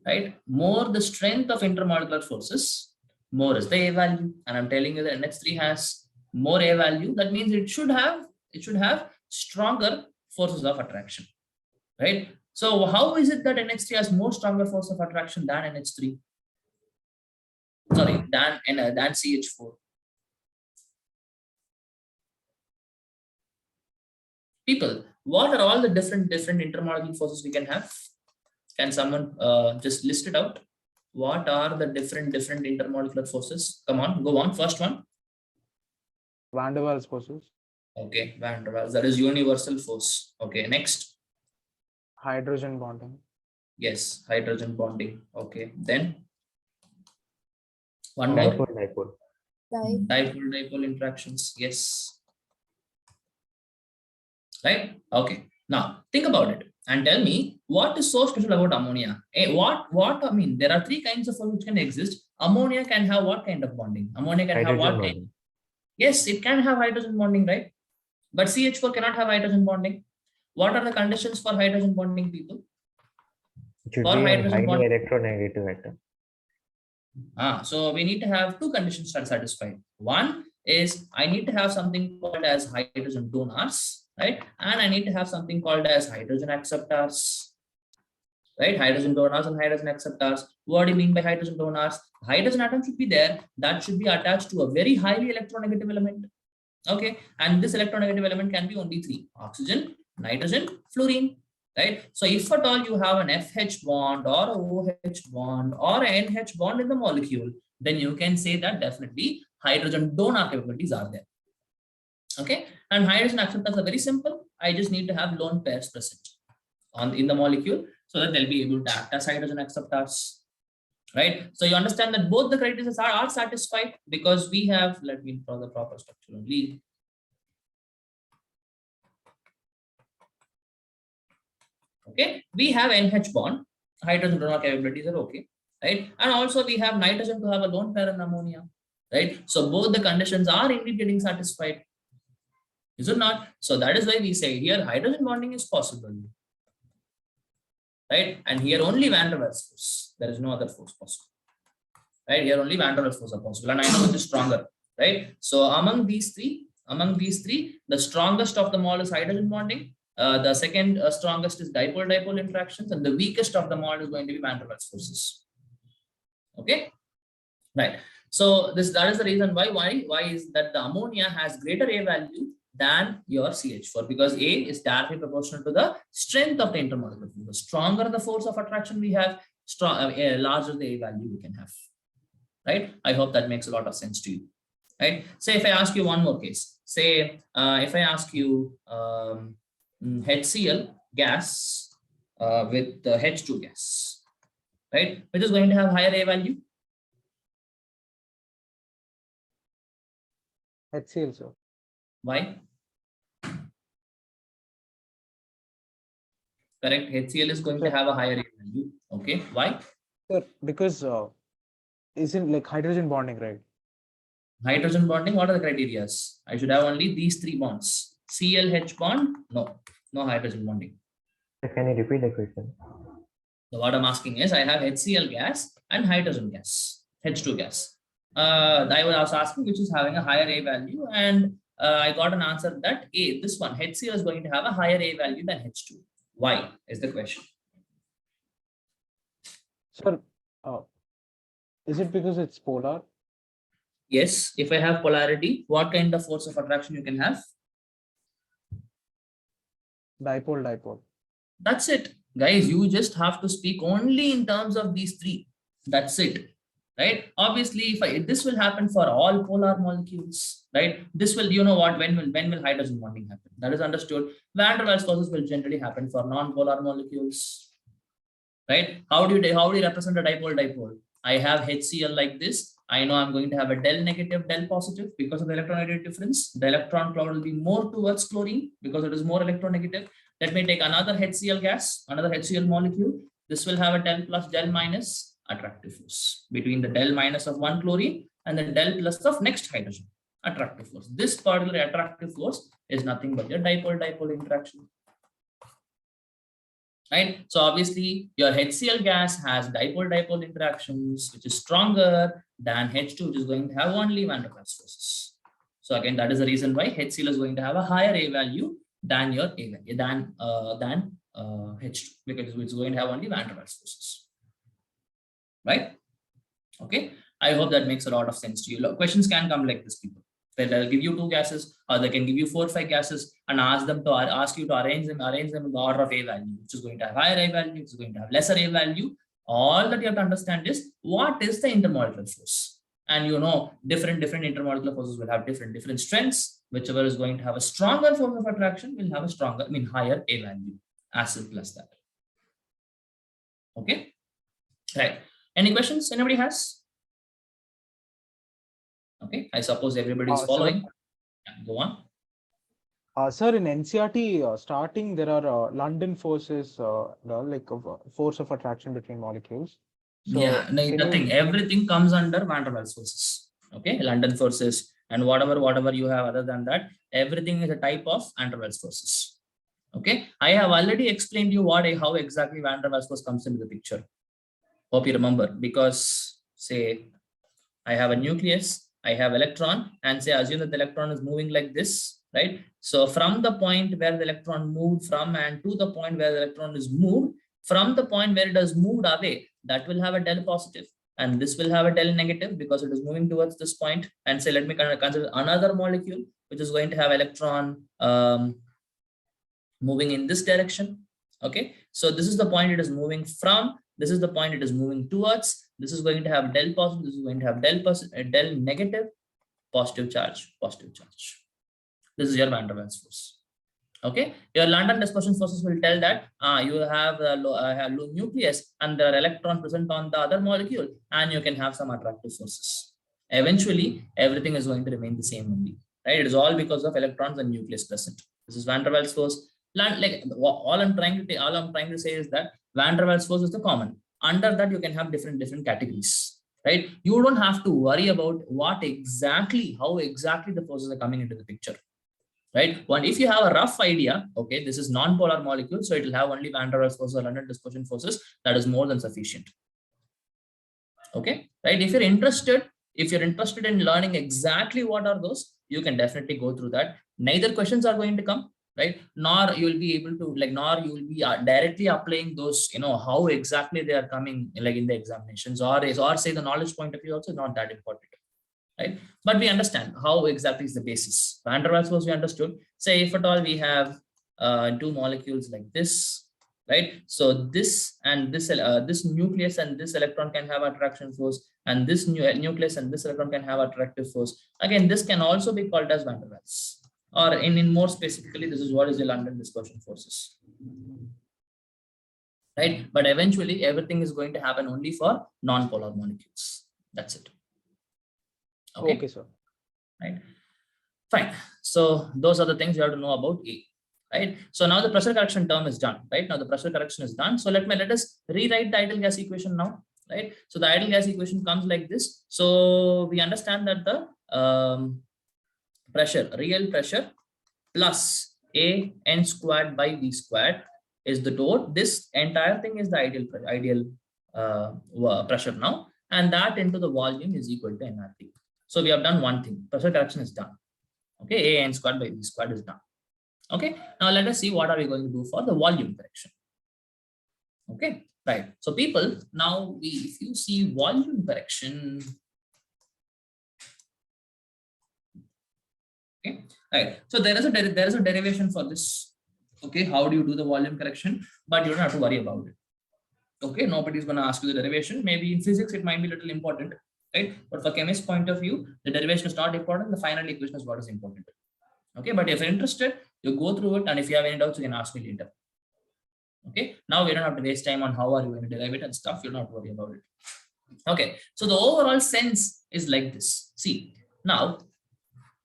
right, more the strength of intermolecular forces, more is the A value. And I'm telling you that NH3 has more A value. That means it should have stronger forces of attraction, right? So how is it that NH3 has more stronger force of attraction than NH3? Sorry, than CH4. People, what are all the different intermolecular forces we can have? Can someone just list it out? What are the different intermolecular forces? Come on, go on. First one. Van der Waals forces. Okay, van der Waals. That is universal force. Okay, next. Hydrogen bonding. Yes, hydrogen bonding. Okay, then one Dipole, more. Dipole interactions. Yes. Right? Okay. Now think about it and tell me what is so special about ammonia. There are three kinds of forces which can exist. Ammonia can have what kind of bonding? Ammonia can have what kind? Yes, it can have hydrogen bonding, right? But CH4 cannot have hydrogen bonding. What are the conditions for hydrogen bonding, people? It should be a highly electronegative atom. So we need to have two conditions that are satisfied. One is I need to have something called as hydrogen donors, right? And I need to have something called as hydrogen acceptors, right? Hydrogen donors and hydrogen acceptors. What do you mean by hydrogen donors? Hydrogen atom should be there that should be attached to a very highly electronegative element. Okay, and this electronegative element can be only three: oxygen, nitrogen, fluorine. Right? So if at all you have an FH bond or a OH bond or an NH bond in the molecule, then you can say that definitely hydrogen donor capabilities are there. Okay, and hydrogen acceptors are very simple. I just need to have lone pairs present in the molecule so that they'll be able to act as hydrogen acceptors. Right? So you understand that both the criteria are satisfied because we have, let me draw the proper structure only. Okay, we have NH bond, hydrogen donor capabilities are okay, right? And also we have nitrogen to have a lone pair in ammonia, right? So both the conditions are indeed getting satisfied, is it not? So that is why we say here hydrogen bonding is possible. right? And here only van der Waals force. There is no other force possible, right? Here only van der Waals force are possible, and I know which is stronger, right? So among these three, the strongest of them all is hydrogen bonding. The second strongest is dipole-dipole interactions, and the weakest of them all is going to be van der Waals forces. Okay, right. So that is the reason why is that the ammonia has greater A value than your CH4, because A is directly proportional to the strength of the intermolecular force. The stronger the force of attraction we have, larger the A value we can have. Right? I hope that makes a lot of sense to you. Right? Say if I ask you one more case, say if I ask you HCl gas with H2 gas, right? Which is going to have higher A value? HCl, sir. Why? Correct. HCl is going to have a higher A value. Okay. Why? Sir, because isn't like hydrogen bonding, right? Hydrogen bonding, what are the criteria? I should have only these three bonds. CL-H bond, no hydrogen bonding. Can you repeat the question? So what I'm asking is, I have HCl gas and hydrogen gas, H2 gas. I was also asking which is having a higher A value, and I got an answer that this one, HCl is going to have a higher A value than H2. Why is the question? Sir, is it because it's polar? Yes, if I have polarity, what kind of force of attraction you can have? Dipole-dipole. That's it. Guys, you just have to speak only in terms of these three. That's it. Right? Obviously, this will happen for all polar molecules, right? This will, you know what, when will hydrogen bonding happen? That is understood. Van der Waals forces will generally happen for non-polar molecules, right? How do you represent a dipole-dipole? I have HCl like this. I know I'm going to have a del negative, del positive because of the electronegative difference. The electron cloud will be more towards chlorine because it is more electronegative. Let me take another HCl gas, another HCl molecule. This will have a del plus, del minus attractive force between the del minus of one chlorine and the del plus of next hydrogen. Attractive force. This particular attractive force is nothing but your dipole-dipole interaction. Right? So obviously your HCl gas has dipole-dipole interactions, which is stronger than H2, which is going to have only van der Waals forces. So again, that is the reason why HCl is going to have a higher A value than your A value, than H2, because it's going to have only van der Waals forces. Right? Okay. I hope that makes a lot of sense to you. Look, questions can come like this, people. They'll give you 2 gases, or they can give you 4 or 5 gases and ask you to arrange them in the order of A value, which is going to have higher A value, which is going to have lesser A value. All that you have to understand is what is the intermolecular force. And you know, different intermolecular forces will have different strengths. Whichever is going to have a stronger force of attraction will have a higher A value. As simple as that. Okay. Right. Any questions anybody has? Okay, I suppose everybody is following. Yeah, go on. Sir, in NCERT starting, there are London forces, like force of attraction between molecules. So yeah, no, nothing. Everything comes under van der Waals forces. Okay, London forces and whatever you have other than that, everything is a type of van der Waals forces. Okay, I have already explained you how exactly van der Waals force comes into the picture. Hope you remember, because say I have a nucleus, I have electron, and say assume that the electron is moving like this, right? So from the point where the electron moved from and to the point where the electron is moved, from the point where it has moved away, that will have a del positive, and this will have a del negative because it is moving towards this point. And say let me consider another molecule which is going to have electron moving in this direction. Okay, so this is the point it is moving from. This is the point it is moving towards. This is going to have del positive. This is going to have del negative, positive charge, positive charge. This is your van der Waals force. Okay, your London dispersion forces will tell that you have a low nucleus and there are electrons present on the other molecule, and you can have some attractive forces. Eventually, everything is going to remain the same only. Right? It is all because of electrons and nucleus present. This is van der Waals force. Like all I'm trying to say is that van der Waals force is the common. Under that, you can have different categories, right? You don't have to worry about how exactly the forces are coming into the picture. right? One, if you have a rough idea, okay, this is non-polar molecule, so it will have only van der Waals forces or London dispersion forces. That is more than sufficient. Okay, right? If you're interested in learning exactly what are those, you can definitely go through that. Neither questions are going to come, right? Nor you will be able to nor you will be directly applying those, how exactly they are coming like in the examinations, or say the knowledge point of view also not that important. Right, but we understand how exactly is the basis. Van der Waals force we understood. Say if at all we have two molecules like this, right? So this and this this nucleus and this electron can have attraction force, and this nucleus and this electron can have attractive force. Again, this can also be called as van der Waals, or in more specifically, this is what is the London dispersion forces. Right, but eventually everything is going to happen only for non-polar molecules. That's it. Okay, sir. Right, fine. So those are the things you have to know about A. Right, so now the pressure correction term is done. Right, now the pressure correction is done. So let us rewrite the ideal gas equation now. Right, so the ideal gas equation comes like this. So we understand that the real pressure plus A n squared by V squared is the total. This entire thing is the ideal pressure now, and that into the volume is equal to nRT. So we have done one thing. Pressure correction is done. Okay, A n squared by V squared is done. Okay, now let us see what are we going to do for the volume correction. Okay, right. So people, now if you see volume correction, okay, right. So there is a derivation for this. Okay, how do you do the volume correction? But you don't have to worry about it. Okay, nobody is going to ask you the derivation. Maybe in physics it might be a little important, right? But for chemist point of view, the derivation is not important. The final equation is what is important. Okay, but if you're interested, you go through it, and if you have any doubts, you can ask me later. Okay, now we don't have to waste time on how are you going to derive it and stuff. You'll not worry about it. Okay, so the overall sense is like this. See, now,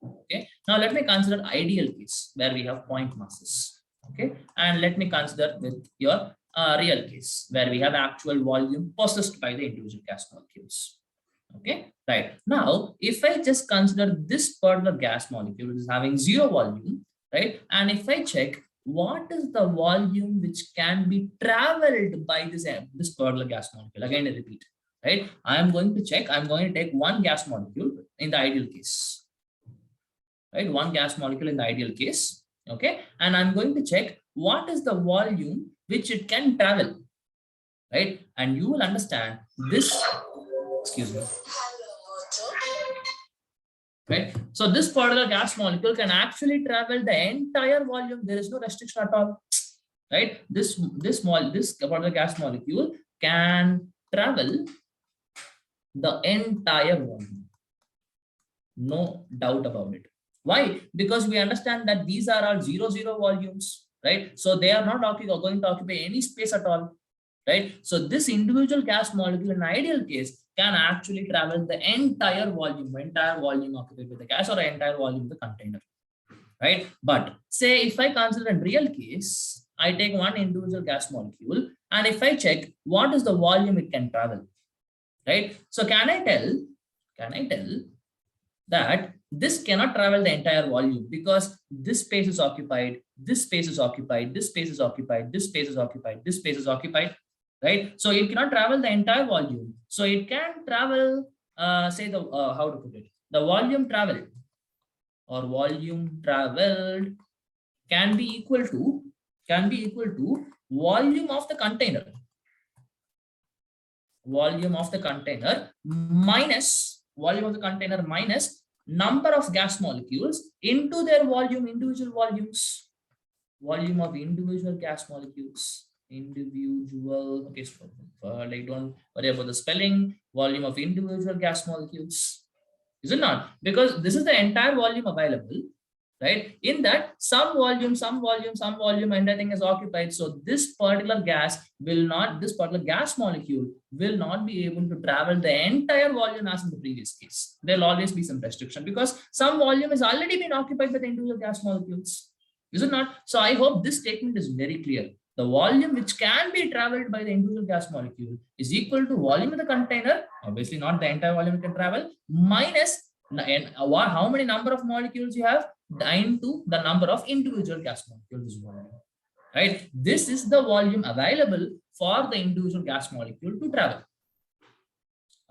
okay, now let me consider ideal case where we have point masses. Okay, and let me consider with your real case where we have actual volume possessed by the individual gas molecules. Okay, right. Now, if I just consider this particular gas molecule which is having zero volume, right? And if I check what is the volume which can be traveled by this particular gas molecule, again I repeat, right? I am going to check, I'm going to take one gas molecule in the ideal case, right? One gas molecule in the ideal case, okay? And I'm going to check what is the volume which it can travel, right? And you will understand this, excuse me. Right, so this particular gas molecule can actually travel the entire volume. There is no restriction at all. Right, this particular gas molecule can travel the entire volume. No doubt about it. Why? Because we understand that these are all 0, 0 volumes. Right, so they are not going to occupy any space at all. Right, so this individual gas molecule in ideal case can actually travel the entire volume occupied by the gas, or the entire volume of the container, right? But say if I consider in real case, I take one individual gas molecule, and if I check what is the volume it can travel, right? So can I tell that this cannot travel the entire volume because this space is occupied, this space is occupied, this space is occupied, this space is occupied, this space is occupied. Right, so it cannot travel the entire volume. So it can travel, say the how to put it, the volume traveled or volume traveled can be equal to volume of the container. Volume of the container minus volume of the container minus number of gas molecules into their volume, individual volumes. Volume of individual gas molecules. Individual, okay, so like don't worry about the spelling, volume of individual gas molecules, is it not? Because this is the entire volume available, right? In that some volume, and everything is occupied. So this particular gas molecule will not be able to travel the entire volume as in the previous case. There'll always be some restriction because some volume has already been occupied by the individual gas molecules, is it not? So I hope this statement is very clear. The volume which can be traveled by the individual gas molecule is equal to volume of the container, obviously not the entire volume it can travel, minus how many number of molecules you have, into the number of individual gas molecules volume, right? This is the volume available for the individual gas molecule to travel.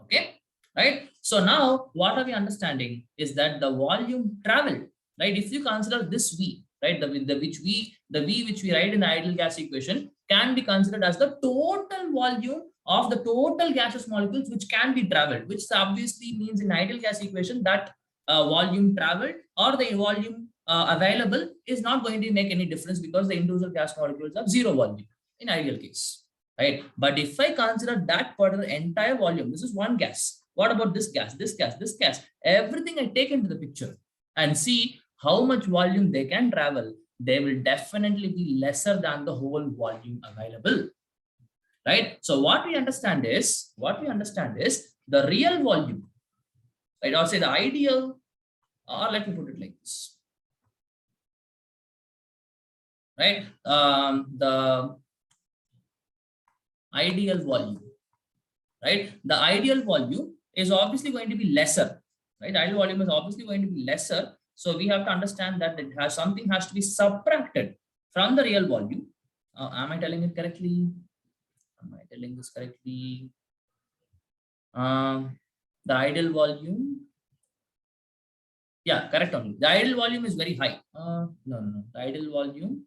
Okay, right? So now what are we understanding is that the volume traveled, right? If you consider this V, right, the V which we write in the ideal gas equation can be considered as the total volume of the total gaseous molecules which can be traveled, which obviously means in ideal gas equation that volume traveled or the volume available is not going to make any difference because the individual gas molecules have zero volume in ideal case, right? But if I consider that part of the entire volume, this is one gas. What about this gas, this gas, this gas? Everything I take into the picture and see how much volume they can travel, they will definitely be lesser than the whole volume available, right? So what we understand is the real volume, right? Or say the ideal, or let me put it like this, right? The ideal volume, right? The ideal volume is obviously going to be lesser, right? Ideal volume is obviously going to be lesser. So we have to understand that something has to be subtracted from the real volume. Am I telling it correctly? Am I telling this correctly? The ideal volume. Yeah, correct only. The ideal volume is very high. No. The ideal volume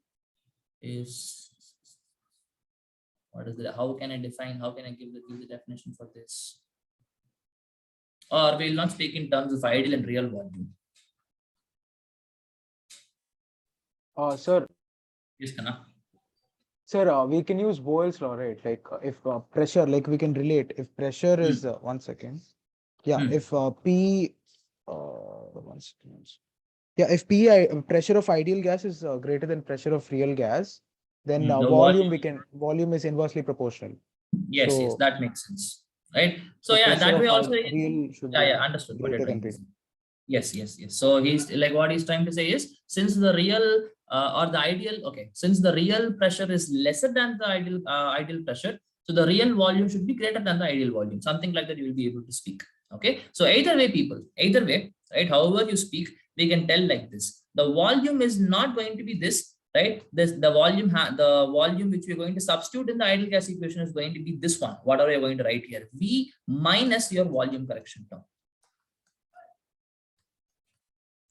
is, what is it? How can I define? How can I give the definition for this? Or we will not speak in terms of ideal and real volume. Sir. Yes, Kana. Sir, we can use Boyle's law, right? Like if pressure, like we can relate. If pressure is 1 second. Yeah, if P, 1 second. Yeah, if pressure of ideal gas is greater than pressure of real gas, then volume is inversely proportional. Yes, yes, that makes sense, right? So yeah, that way also. Real should be understood. Greater than P. Yes. So he's like, what he's trying to say is, since the real or the ideal, okay, since the real pressure is lesser than the ideal pressure, so the real volume should be greater than the ideal volume. Something like that you will be able to speak. Okay, so either way, right? However you speak, we can tell like this: the volume is not going to be this, right? The volume which we're going to substitute in the ideal gas equation is going to be this one. Whatever you're going to write here, V minus your volume correction term.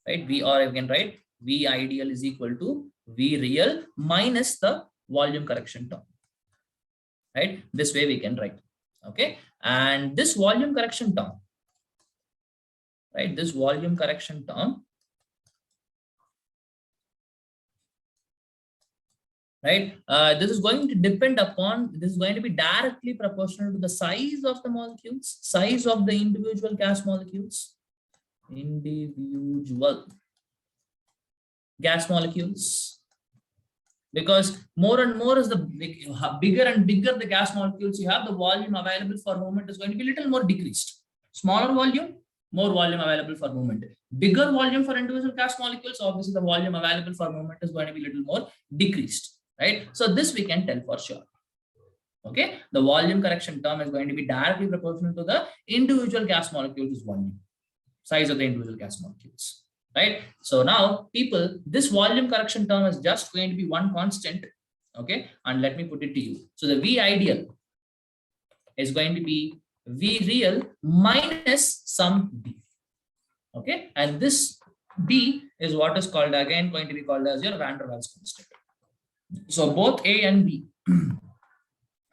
Right, V, or you can write V ideal is equal to V real minus the volume correction term. Right, this way we can write. Okay, and this volume correction term, right? This volume correction term, right? This is going to depend upon. This is going to be directly proportional to the size of the molecules, size of the individual gas molecules. Individual gas molecules, because more and more is the bigger and bigger the gas molecules you have, the volume available for movement is going to be little more decreased. Smaller volume, more volume available for movement. Bigger volume for individual gas molecules, obviously the volume available for movement is going to be little more decreased, right? So this we can tell for sure. Okay, the volume correction term is going to be directly proportional to the individual gas molecules volume, size of the individual gas molecules, right? So now people, this volume correction term is just going to be one constant. Okay, and let me put it to you. So the V ideal is going to be V real minus some B. Okay, and this B is what is called, again, going to be called as your van der Waals constant. So both A and B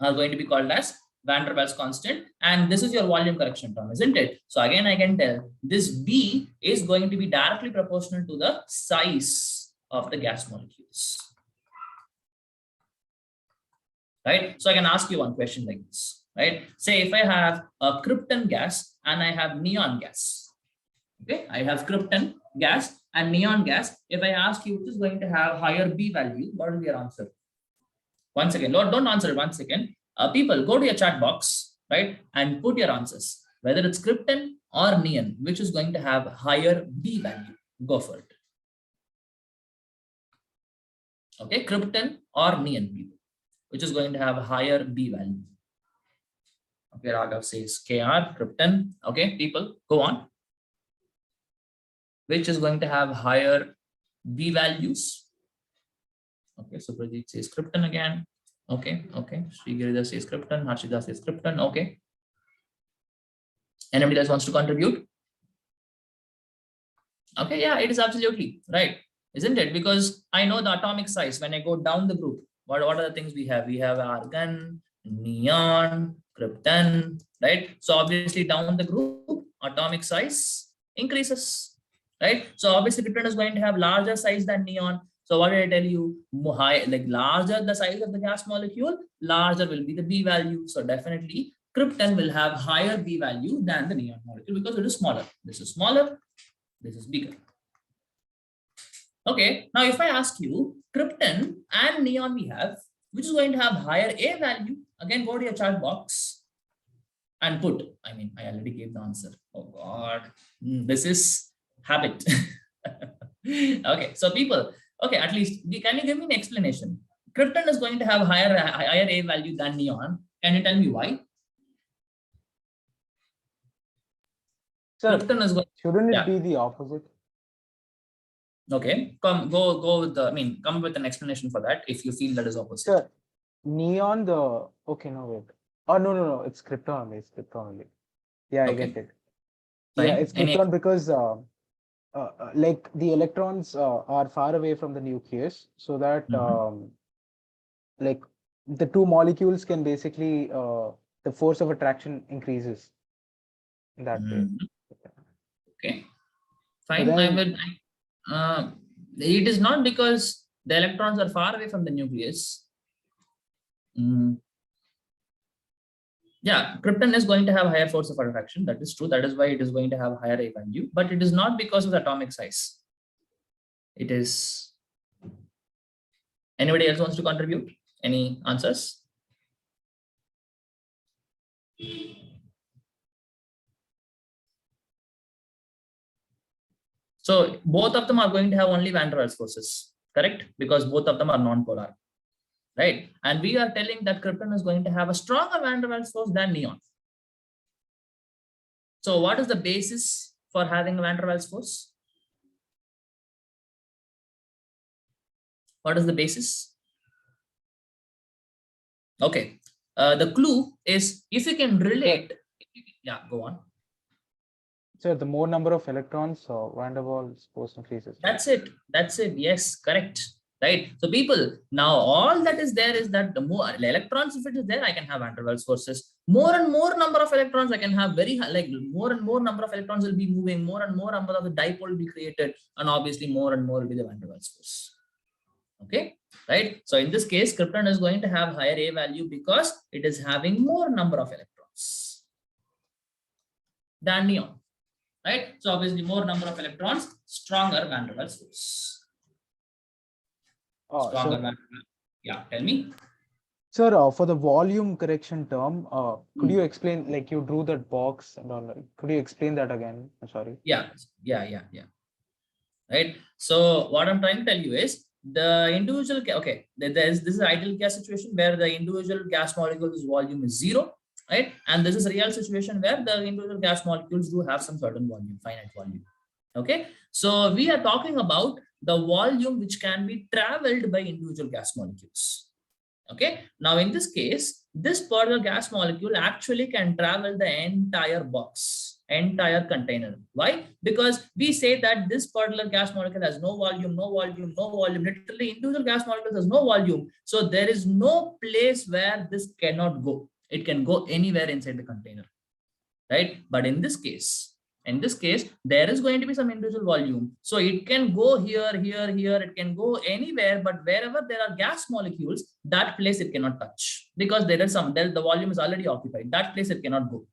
are going to be called as van der Waals constant, and this is your volume correction term, isn't it? So again, I can tell this B is going to be directly proportional to the size of the gas molecules, right? So I can ask you one question like this, right? Say if I have a krypton gas and I have neon gas, okay? I have krypton gas and neon gas. If I ask you which is going to have higher B value, what will be your answer? One second, Lord, don't answer it. 1 second. People, go to your chat box, right, and put your answers, whether it's krypton or neon, which is going to have higher B value. Go for it. Okay, krypton or neon, people, which is going to have a higher B value. Okay, Raghav says KR, krypton. Okay, people, go on. Which is going to have higher B values. Okay, so Pradeep says krypton again. Okay, okay. Srigirida says krypton. Harshida says krypton. Okay. Anybody else wants to contribute? Okay, yeah, it is absolutely right, isn't it? Because I know the atomic size. When I go down the group, what are the things we have? We have argon, neon, krypton, right? So obviously down the group, atomic size increases, right? So obviously krypton is going to have larger size than neon. So what did I tell you? More high, like larger the size of the gas molecule, larger will be the B value. So definitely krypton will have higher B value than the neon molecule because it is smaller. This is smaller, this is bigger. Okay, now if I ask you krypton and neon we have, which is going to have higher A value, again go to your chart box and put, I mean, I already gave the answer. Oh God, this is habit. Okay, so people, okay, at least can you give me an explanation? Krypton is going to have higher A value than neon. Can you tell me why? Sir, Krypton is going, shouldn't it yeah. be the opposite? Okay, go with the, I mean, come with an explanation for that if you feel that is opposite. Sir, neon okay, no, wait. Oh, no, it's krypton only. It's krypton only. Yeah, I get it. Fine. Yeah, it's krypton because like the electrons are far away from the nucleus, so that like the two molecules can basically the force of attraction increases in that way. Okay, fine. Then, it is not because the electrons are far away from the nucleus. Yeah, krypton is going to have higher force of attraction. That is true. That is why it is going to have higher A value, but it is not because of the atomic size. It is. Anybody else wants to contribute? Any answers? So both of them are going to have only van der Waals forces, correct? Because both of them are non-polar, right? And we are telling that krypton is going to have a stronger van der Waals force than neon. So what is the basis for having a van der Waals force? What is the basis? Okay. The clue is if you can relate. Yeah, go on. So the more number of electrons, van der Waals force increases. That's it. That's it. Yes, correct. Right. So people, now all that is there is that the more electrons, if it is there, I can have van der Waals forces. More and more number of electrons, I can have very high, like more and more number of electrons will be moving, more and more number of the dipole will be created, and obviously more and more will be the van der Waals force. Okay, right. So in this case, krypton is going to have higher A value because it is having more number of electrons than neon. Right. So obviously more number of electrons, stronger van der Waals force. Stronger van der Waals. Yeah, tell me. Sir, for the volume correction term, could you explain, like you drew that box and all, could you explain that again? I'm sorry. Yeah. Right. So what I'm trying to tell you is the individual, okay, this is ideal gas situation where the individual gas molecules volume is 0. Right, and this is a real situation where the individual gas molecules do have some certain volume, finite volume. Okay, so we are talking about the volume which can be traveled by individual gas molecules. Okay, now in this case, this particular gas molecule actually can travel the entire box, entire container. Why? Because we say that this particular gas molecule has no volume. Literally, individual gas molecules has no volume. So there is no place where this cannot go. It can go anywhere inside the container, right? But in this case, there is going to be some individual volume. So it can go here, it can go anywhere, but wherever there are gas molecules, that place it cannot touch because there is the volume is already occupied. That place it cannot go,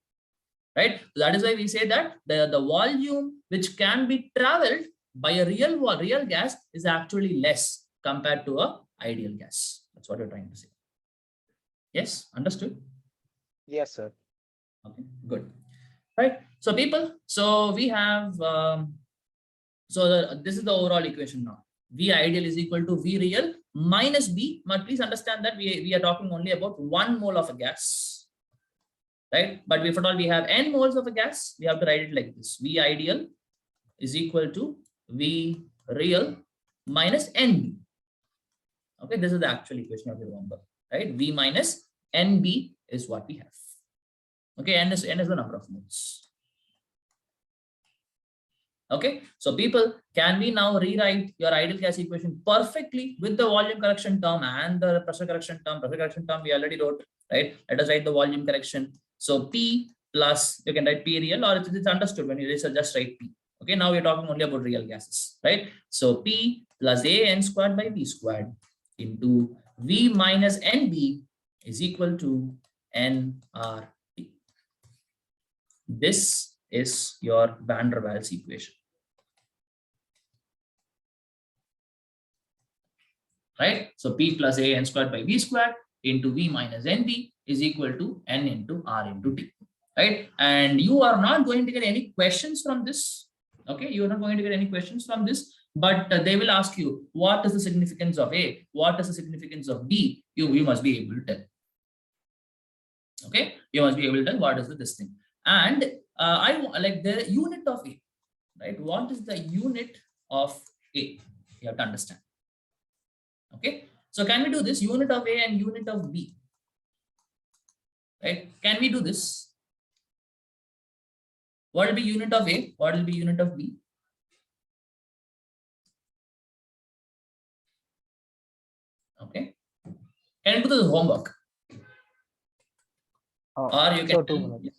right? So that is why we say that the volume which can be traveled by a real gas is actually less compared to a ideal gas. That's what we're trying to say. Yes, understood? Yes, sir. Okay, good. Right. So people, so we have, this is the overall equation now. V ideal is equal to V real minus B. But please understand that we are talking only about 1 mole of a gas, right? But if at all we have n moles of a gas, we have to write it like this. V ideal is equal to V real minus NB. Okay, this is the actual equation of the remember, right? V minus NB is what we have. Okay, N is the number of moles. Okay, so people, can we now rewrite your ideal gas equation perfectly with the volume correction term and the pressure correction term? Pressure correction term we already wrote, right? Let us write the volume correction. So P plus, you can write P real, or it's understood when you just write P. Okay, now we're talking only about real gases, right? So P plus AN squared by V squared into V minus NB is equal to nRT. This is your van der Waals equation. Right? So P plus AN squared by V squared into V minus NB is equal to N into R into T. Right? And you are not going to get any questions from this. Okay, you are not going to get any questions from this, but they will ask you, what is the significance of A? What is the significance of B? You must be able to tell. Okay, you must be able to tell what is this thing. And I like the unit of A, right? What is the unit of A? You have to understand. Okay, so can we do this unit of A and unit of B? Right? Can we do this? What will be unit of A? What will be unit of B? Okay. Can you do this homework? Or you can 2 minutes.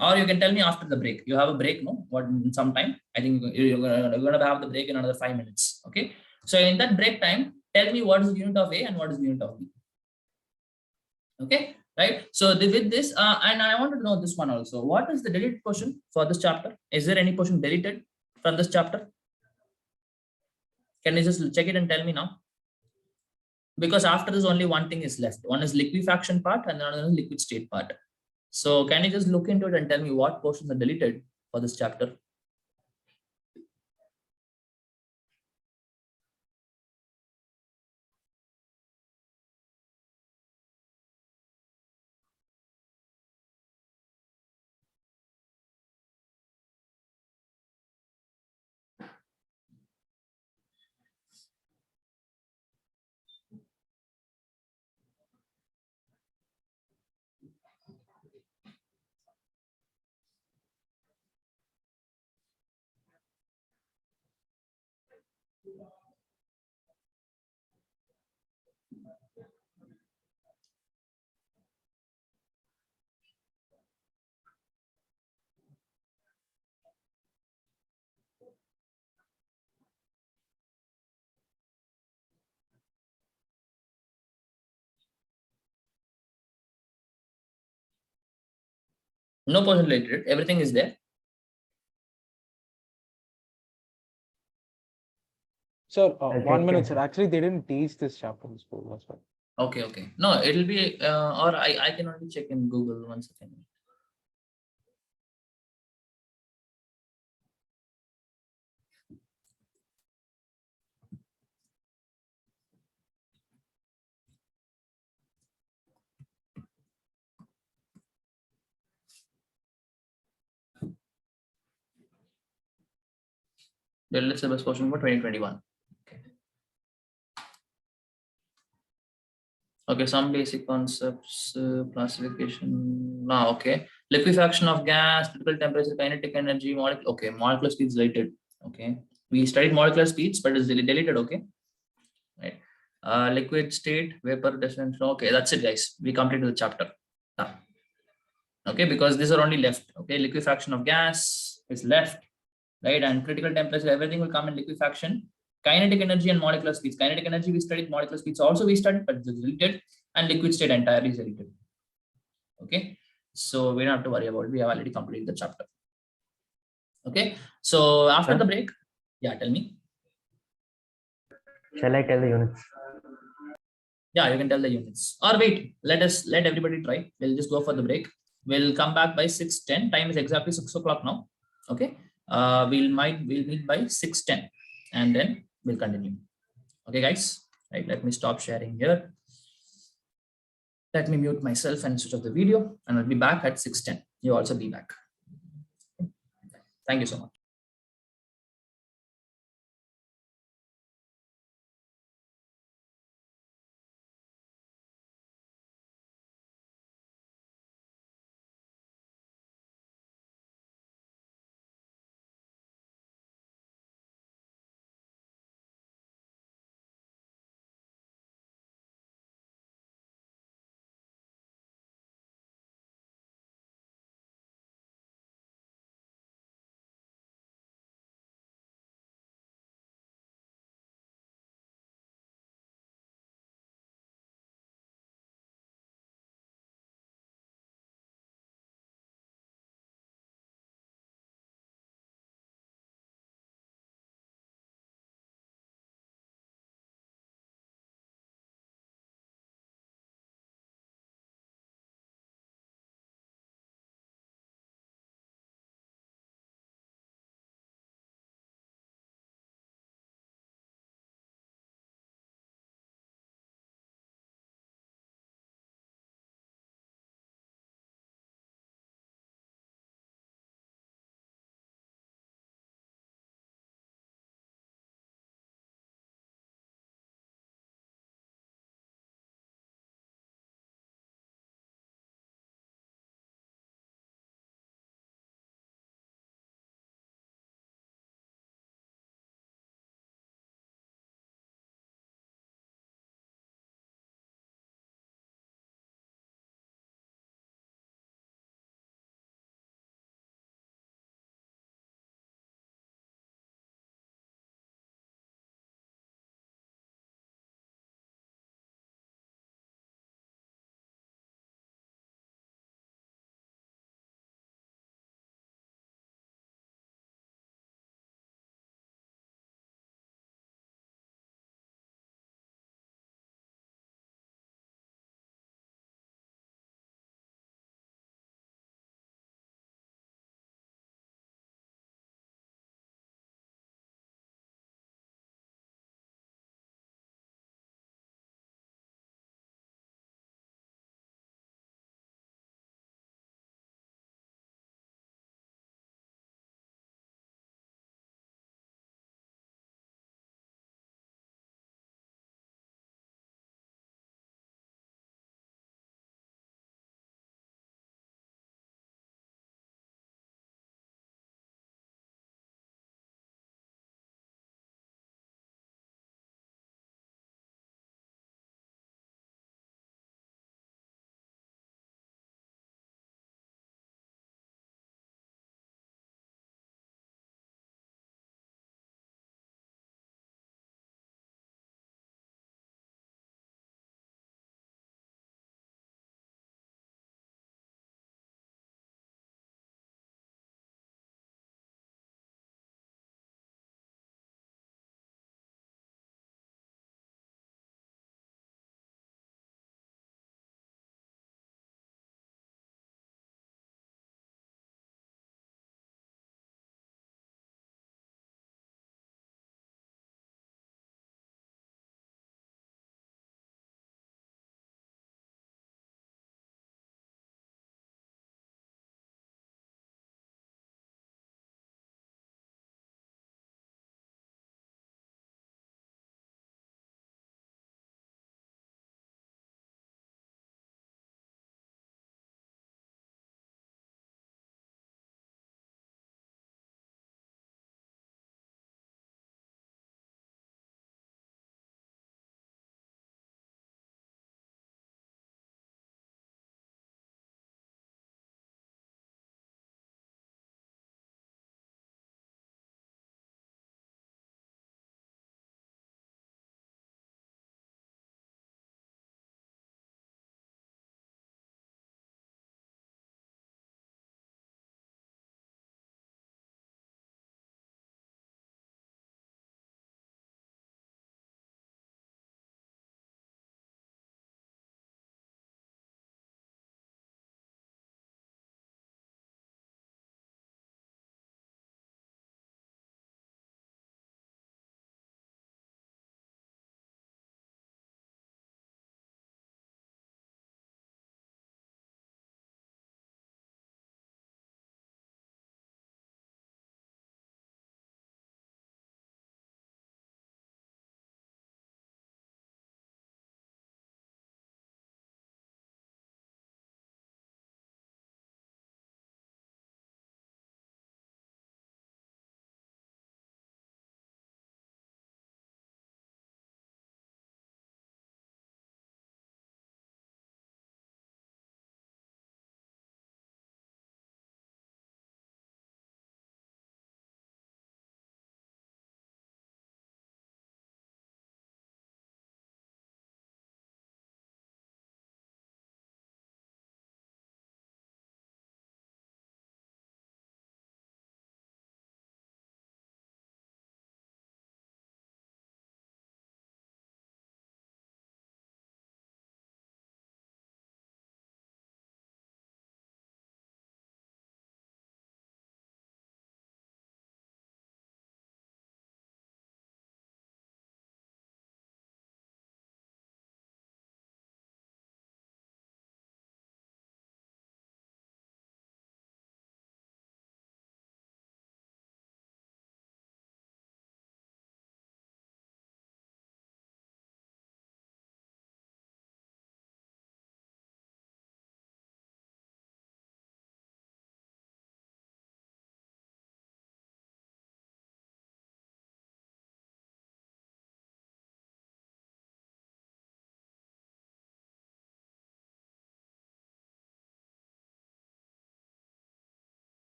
Or you can tell me after the break. You have a break, no? What in some time? I think you're gonna have the break in another 5 minutes. Okay. So in that break time, tell me what is the unit of A and what is the unit of B. Okay, right? So with this, and I want to know this one also. What is the deleted portion for this chapter? Is there any portion deleted from this chapter? Can you just check it and tell me now? Because after this, only one thing is left. One is liquefaction part and another is liquid state part. So can you just look into it and tell me what portions are deleted for this chapter? No portion deleted. Everything is there. Sir, 1 minute, sir. Actually, they didn't teach this chapter in school. That's why. Okay, okay. No, it'll be, or I can only check in Google 1 second. The let's syllabus portion for 2021. Okay, some basic concepts, classification. Now, okay, liquefaction of gas, critical temperature, kinetic energy, molecular. Okay, molecular speeds deleted. Okay, we studied molecular speeds, but it's deleted. Okay, right. Liquid state, vapor definition. Okay, that's it, guys. We completed the chapter. Okay, because these are only left. Okay, liquefaction of gas is left, right? And critical temperature, everything will come in liquefaction. Kinetic energy and molecular speeds. Kinetic energy we studied, molecular speeds also we studied, but it's deleted, and liquid state entirely is deleted. Okay, so we don't have to worry about it. We have already completed the chapter. Okay, so after the break, yeah, tell me. Shall I tell the units? Yeah, you can tell the units. Or wait, let everybody try. We'll just go for the break. We'll come back by 6:10. Time is exactly 6 o'clock now. Okay, we'll meet by 6:10, and then we'll continue. Okay, guys. Right. Let me stop sharing here. Let me mute myself and switch off the video, and I'll be back at 6:10. You also be back. Thank you so much.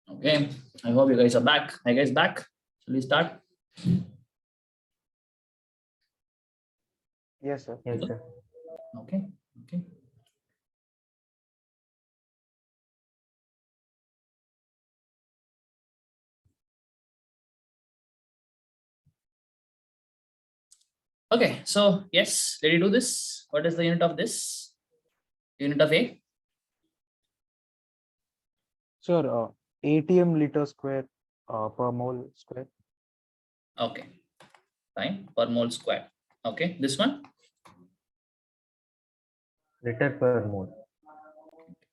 Okay, I hope you guys are back. Are you guys back? Shall we start? Yes, sir. Yes, sir. Okay, okay. Okay, so yes, did you do this? What is the unit of this? Unit of A? Sir, ATM liter square per mole square. Okay, fine, per mole square. Okay, this one? Liter per mole.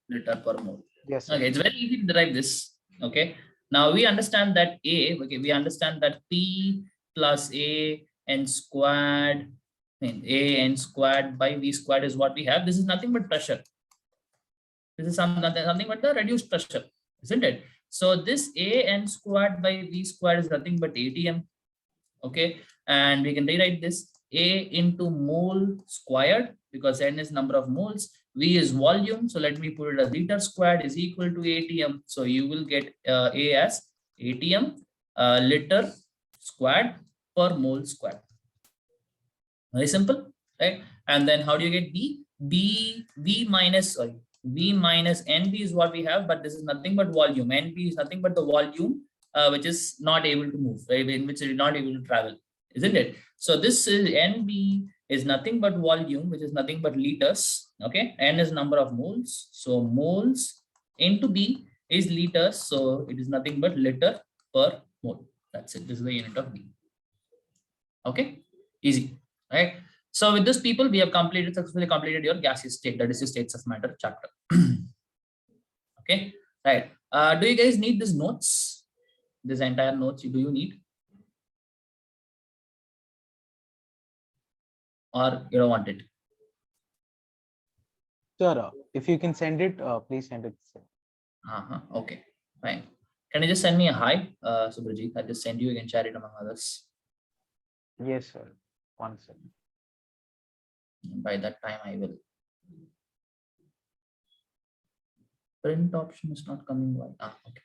Liter per mole. Yes, sir. Okay, it's very easy to derive this. Okay, now we understand that A, okay, we understand that P plus A n squared, A n squared by V squared is what we have. This is nothing but pressure. This is nothing but the reduced pressure, isn't it? So this A n squared by V squared is nothing but ATM. Okay, and we can rewrite this A into mole squared because n is number of moles, V is volume, so let me put it as liter squared is equal to ATM. So you will get A as ATM liter squared per mole squared. Very simple, right? And then how do you get B? V minus NB is what we have, but this is nothing but volume. NB is nothing but the volume which is not able to move, right? In which it is not able to travel, isn't it? So this is NB is nothing but volume, which is nothing but liters. Okay, N is number of moles, so moles into B is liters, so it is nothing but liter per mole. That's it. This is the unit of B. Okay, easy, right? So with this, people, we have successfully completed your gaseous state, that is the states of matter chapter. Okay, right. Do you guys need these notes? This entire notes, do you need? Or you don't want it? Sir, if you can send it, please send it. Sir. Okay, fine. Can you just send me a hi, Subhrajit? I just send you, you can share it among others. Yes, sir. 1 second. By that time, I will. Print option is not coming. Why? Okay.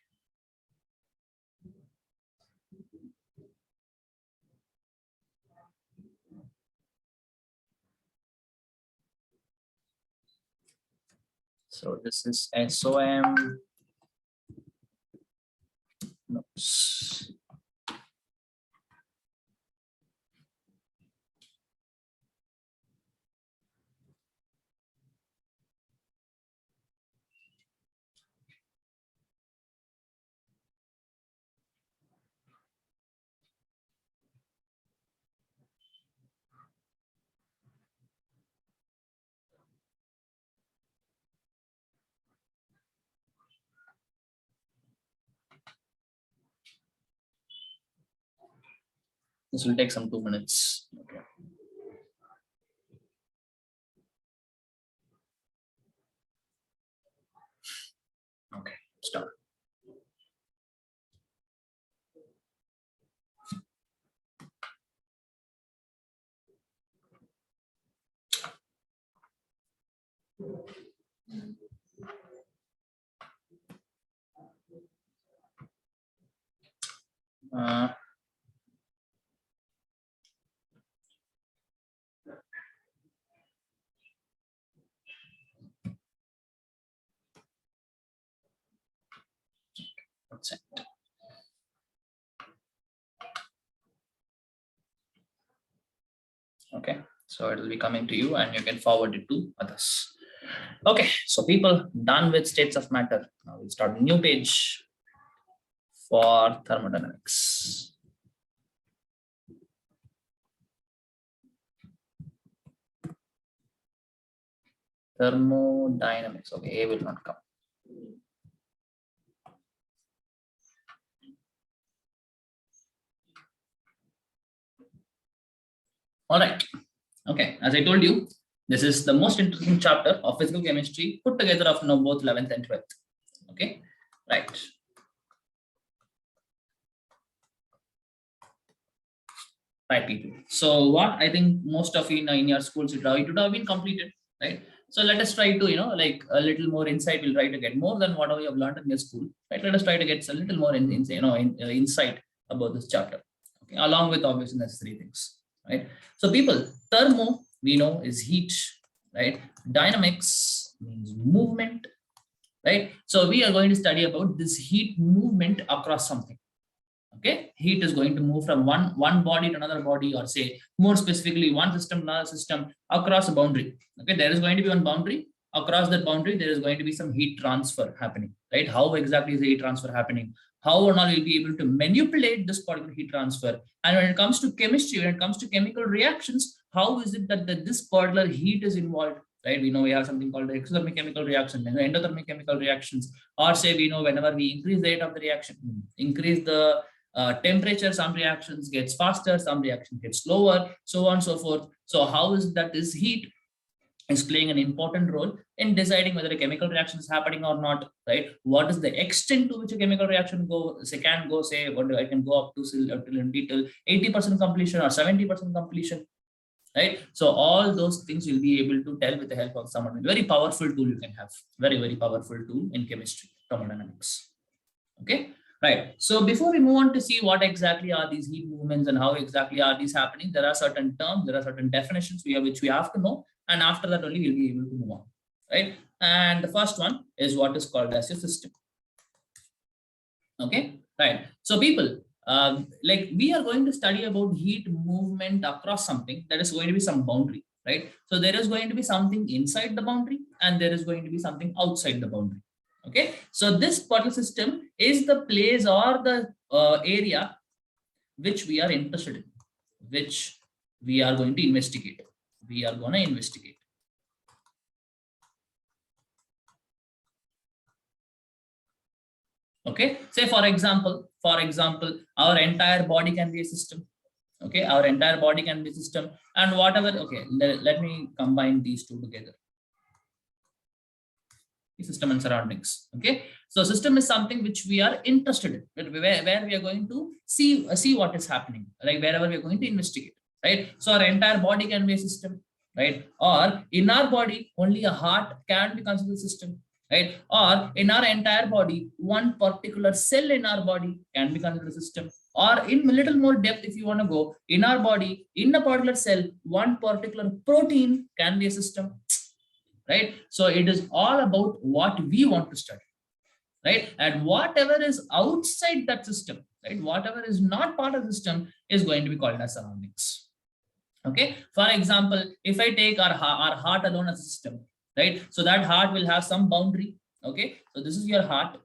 So this is SOM notes. This will take some 2 minutes. Okay. Okay, start. That's it. Okay, so it will be coming to you and you can forward it to others. Okay, so people, done with states of matter. Now we'll start a new page for thermodynamics. Thermodynamics. Okay, A will not come. All right. Okay, as I told you, this is the most interesting chapter of physical chemistry put together of both 11th and 12th. Okay, right. Right, people. So what I think most of you in your schools it would have been completed, right? So let us try to, like a little more insight. We'll try to get more than whatever you have learned in your school, right? Let us try to get a little more insight about this chapter, okay? Along with obviously necessary things, right? So people, thermo we know is heat, right? Dynamics means movement, right? So we are going to study about this heat movement across something. Okay, heat is going to move from one body to another body, or say more specifically one system to another system across a boundary. Okay, there is going to be one boundary. Across that boundary, there is going to be some heat transfer happening, right? How exactly is the heat transfer happening? How or not we'll be able to manipulate this particular heat transfer? And when it comes to chemistry, when it comes to chemical reactions, how is it that this particular heat is involved? Right, we know we have something called the exothermic chemical reaction, endothermic chemical reactions, or say we know whenever we increase the rate of the reaction, increase the temperature, some reactions gets faster, some reaction gets slower, so on and so forth. So how is that this heat is playing an important role in deciding whether a chemical reaction is happening or not, right? What is the extent to which a chemical reaction can go, say, what I can go up to till 80% completion or 70% completion, right? So all those things you'll be able to tell with the help of someone. Very powerful tool you can have, very, very powerful tool in chemistry, thermodynamics. Okay. Right. So before we move on to see what exactly are these heat movements and how exactly are these happening, there are certain terms, there are certain definitions which we have to know. And after that only we'll be able to move on. Right. And the first one is what is called as a system. Okay. Right. So people, like we are going to study about heat movement across something. That is going to be some boundary. Right. So there is going to be something inside the boundary and there is going to be something outside the boundary. Okay, so this particular system is the place or the area which we are interested in, which we are going to investigate. We are going to investigate. Okay, say for example, our entire body can be a system. Okay, our entire body can be a system, and whatever. Okay, let me combine these two together. System and surroundings. Okay, so system is something which we are interested in, where we are going to see what is happening, like wherever we are going to investigate, right? So our entire body can be a system, right? Or in our body only a heart can be considered a system, right? Or in our entire body one particular cell in our body can be considered a system, or in a little more depth if you want to go, in our body in a particular cell one particular protein can be a system. Right, so it is all about what we want to study, right? And whatever is outside that system, right, whatever is not part of the system is going to be called as surroundings. Okay, for example, if I take our heart alone as a system, right, so that heart will have some boundary. Okay, so this is your heart,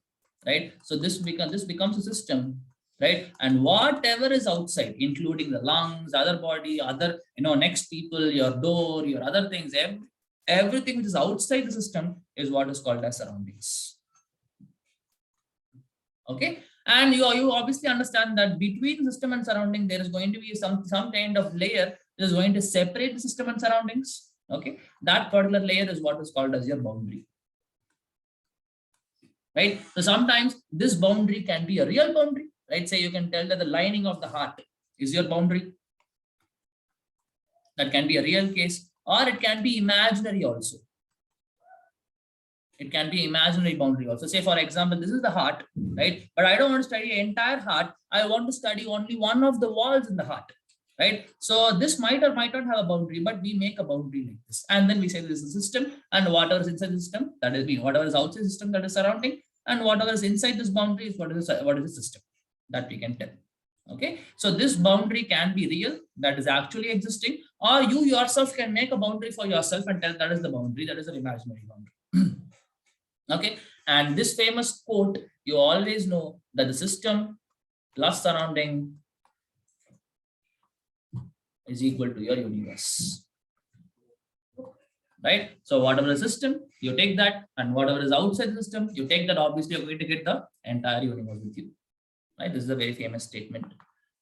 right? So this becomes a system, right? And whatever is outside, including the lungs, other body, other next people, your door, your other things, everything which is outside the system is what is called as surroundings. Okay, and you obviously understand that between system and surrounding there is going to be some kind of layer that is going to separate the system and surroundings. Okay, that particular layer is what is called as your boundary. Right, so sometimes this boundary can be a real boundary, right? Say you can tell that the lining of the heart is your boundary. That can be a real case, or it can be imaginary also. It can be imaginary boundary also. Say for example, this is the heart, right? But I don't want to study the entire heart. I want to study only one of the walls in the heart, right? So this might or might not have a boundary, but we make a boundary like this. And then we say this is a system, and whatever is inside the system, that is whatever is outside the system, that is surrounding, and whatever is inside this boundary is what is the system, that we can tell. Okay, so this boundary can be real, that is actually existing, or you yourself can make a boundary for yourself and tell that is the boundary, that is an imaginary boundary. Okay, and this famous quote, you always know that the system plus surrounding is equal to your universe. Right, so whatever the system, you take that, and whatever is outside the system, you take that. Obviously you're going to get the entire universe with you. Right, this is a very famous statement.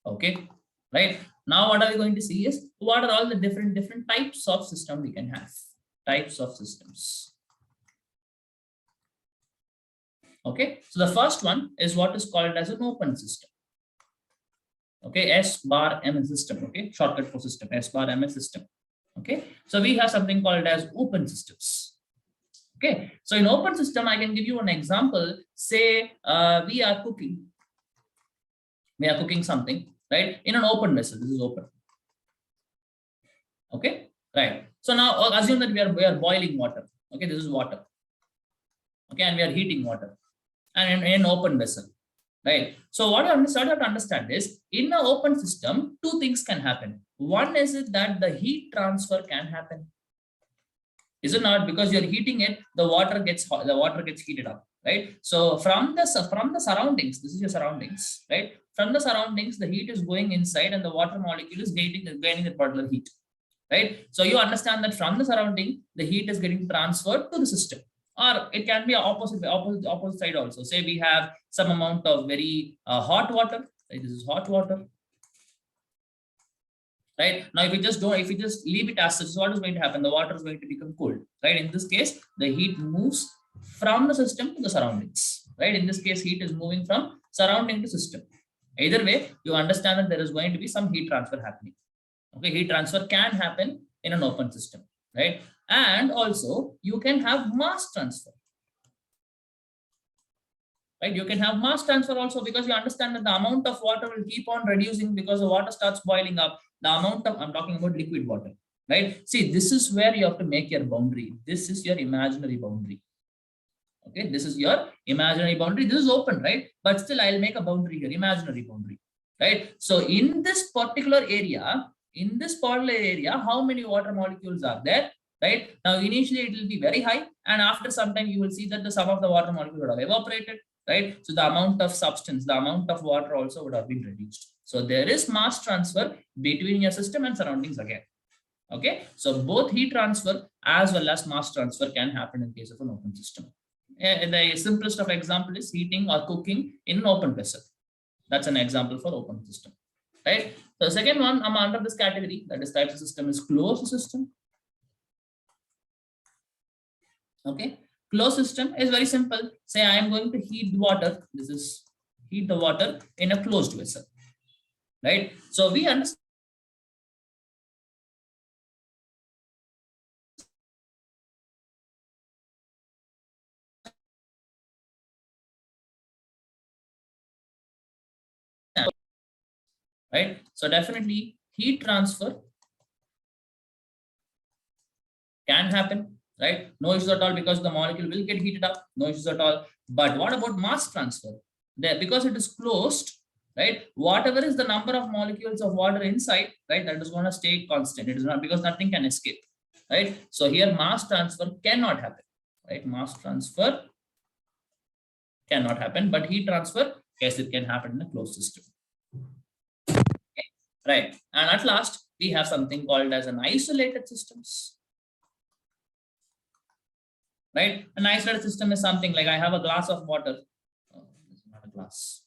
Okay, right, now what are we going to see is what are all the different types of system we can have. Types of systems. Okay, so the first one is what is called as an open system. Okay, S bar M system. Okay, shortcut for system, S bar M system. Okay, so we have something called as open systems. Okay, so in open system, I can give you an example. Say we are cooking something, right, in an open vessel. This is open. Okay, right. So now assume that we are boiling water. Okay, this is water. Okay, and we are heating water, and in an open vessel, right? So what you have to understand is, in an open system, two things can happen. One is that the heat transfer can happen. Is it not? Because you're heating it, the water gets heated up, right? So from the surroundings, this is your surroundings, right? From the surroundings, the heat is going inside, and the water molecule is gaining the particular heat, right? So you understand that from the surrounding, the heat is getting transferred to the system, or it can be opposite side also. Say we have some amount of very hot water, right? This is hot water. Right now, if you just leave it as such, what is going to happen? The water is going to become cold, right? In this case, the heat moves from the system to the surroundings, right? In this case, heat is moving from surrounding to system. Either way, you understand that there is going to be some heat transfer happening. Okay, heat transfer can happen in an open system, right? And also, you can have mass transfer. Right, you can have mass transfer also, because you understand that the amount of water will keep on reducing because the water starts boiling up. The amount of, I'm talking about liquid water, right? See, this is where you have to make your boundary. This is your imaginary boundary. Okay, this is your imaginary boundary. This is open, right? But still, I'll make a boundary here, imaginary boundary, right? So in this particular area, how many water molecules are there? Right now, initially it will be very high, and after some time, you will see that the sum of the water molecules would have evaporated. Right, so the amount of substance, the amount of water also would have been reduced. So there is mass transfer between your system and surroundings again. Okay, so both heat transfer as well as mass transfer can happen in case of an open system. The simplest of example is heating or cooking in an open vessel. That's an example for open system. Right. So the second one, I'm under this category, that is types of system, is closed system. Okay. Closed system is very simple. Say I am going to heat the water. This is heat the water in a closed vessel, right? So we understand right? So definitely heat transfer can happen, right? No issues at all, because the molecule will get heated up, no issues at all. But what about mass transfer? There, because it is closed, right? Whatever is the number of molecules of water inside, right, that is going to stay constant. It is not, because nothing can escape, right? So here mass transfer cannot happen, right? Mass transfer cannot happen, but heat transfer, yes, it can happen in a closed system. Okay. Right. And at last, we have something called as an isolated systems. Right? An isolated system is something like I have a glass of water. Oh, this is not a glass.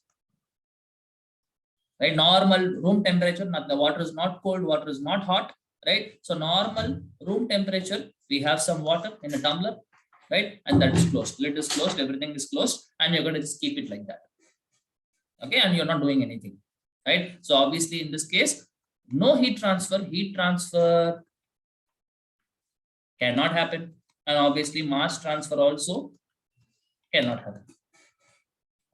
Right? Normal room temperature, not, the water is not cold, water is not hot. Right? So normal room temperature, we have some water in a tumbler, right? And that is closed. Lid is closed, everything is closed, and you're going to just keep it like that. Okay, and you're not doing anything, right? So obviously in this case, no heat transfer cannot happen. And obviously mass transfer also cannot happen.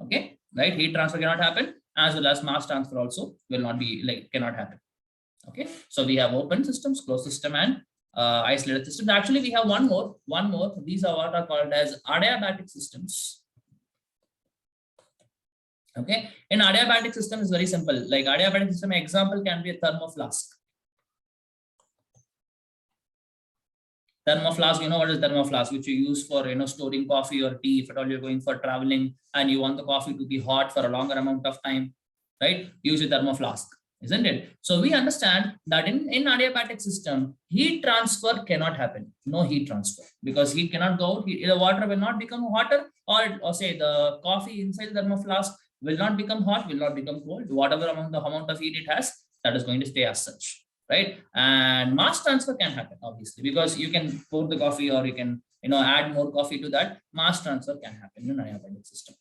Okay, right? Heat transfer cannot happen, as well as mass transfer also will not be, like, cannot happen. Okay, so we have open systems, closed system, and isolated systems. Actually, we have one more. These are what are called as adiabatic systems. Okay, in adiabatic system is very simple. Like adiabatic system example can be a thermoflask. Thermoflask, you know what is thermoflask, which you use for, you know, storing coffee or tea if at all you're going for traveling and you want the coffee to be hot for a longer amount of time, right? Use a thermoflask, isn't it? So we understand that in adiabatic system, heat transfer cannot happen. No heat transfer, because heat cannot go out. The water will not become hotter, or say the coffee inside the thermoflask will not become hot, will not become cold. Whatever amount of heat it has, that is going to stay as such. Right? And mass transfer can happen, obviously, because you can pour the coffee, or you can, you know, add more coffee to that. Mass transfer can happen in an adiabatic system.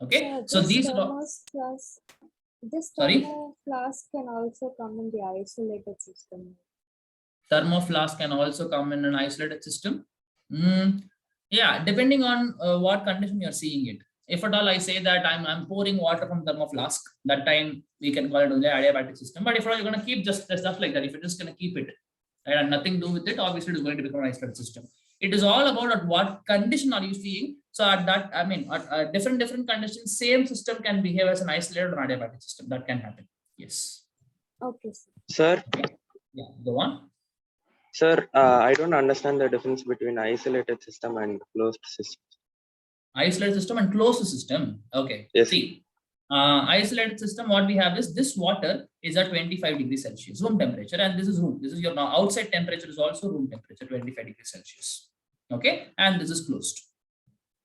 Okay, so these this thermoflask can also come in the isolated system. Thermoflask can also come in an isolated system. Yeah, depending on what condition you're seeing it. If at all I say that I'm pouring water from thermoflask, that time we can call it only adiabatic system. But if at all you're going to keep just the stuff like that, if you're just going to keep it and nothing to do with it, obviously it's going to become an isolated system. It is all about at what condition are you seeing. So at that, I mean, at different conditions, same system can behave as an isolated or adiabatic system. That can happen. Yes. Okay, Sir, Yeah, go on. sir, I don't understand the difference between isolated system and closed system. Isolated system and closed system. Okay. Yes. See, isolated system, what we have is this water is at 25 degrees Celsius, room temperature, and this is room. This is your now outside temperature is also room temperature, 25 degrees Celsius. Okay, and this is closed.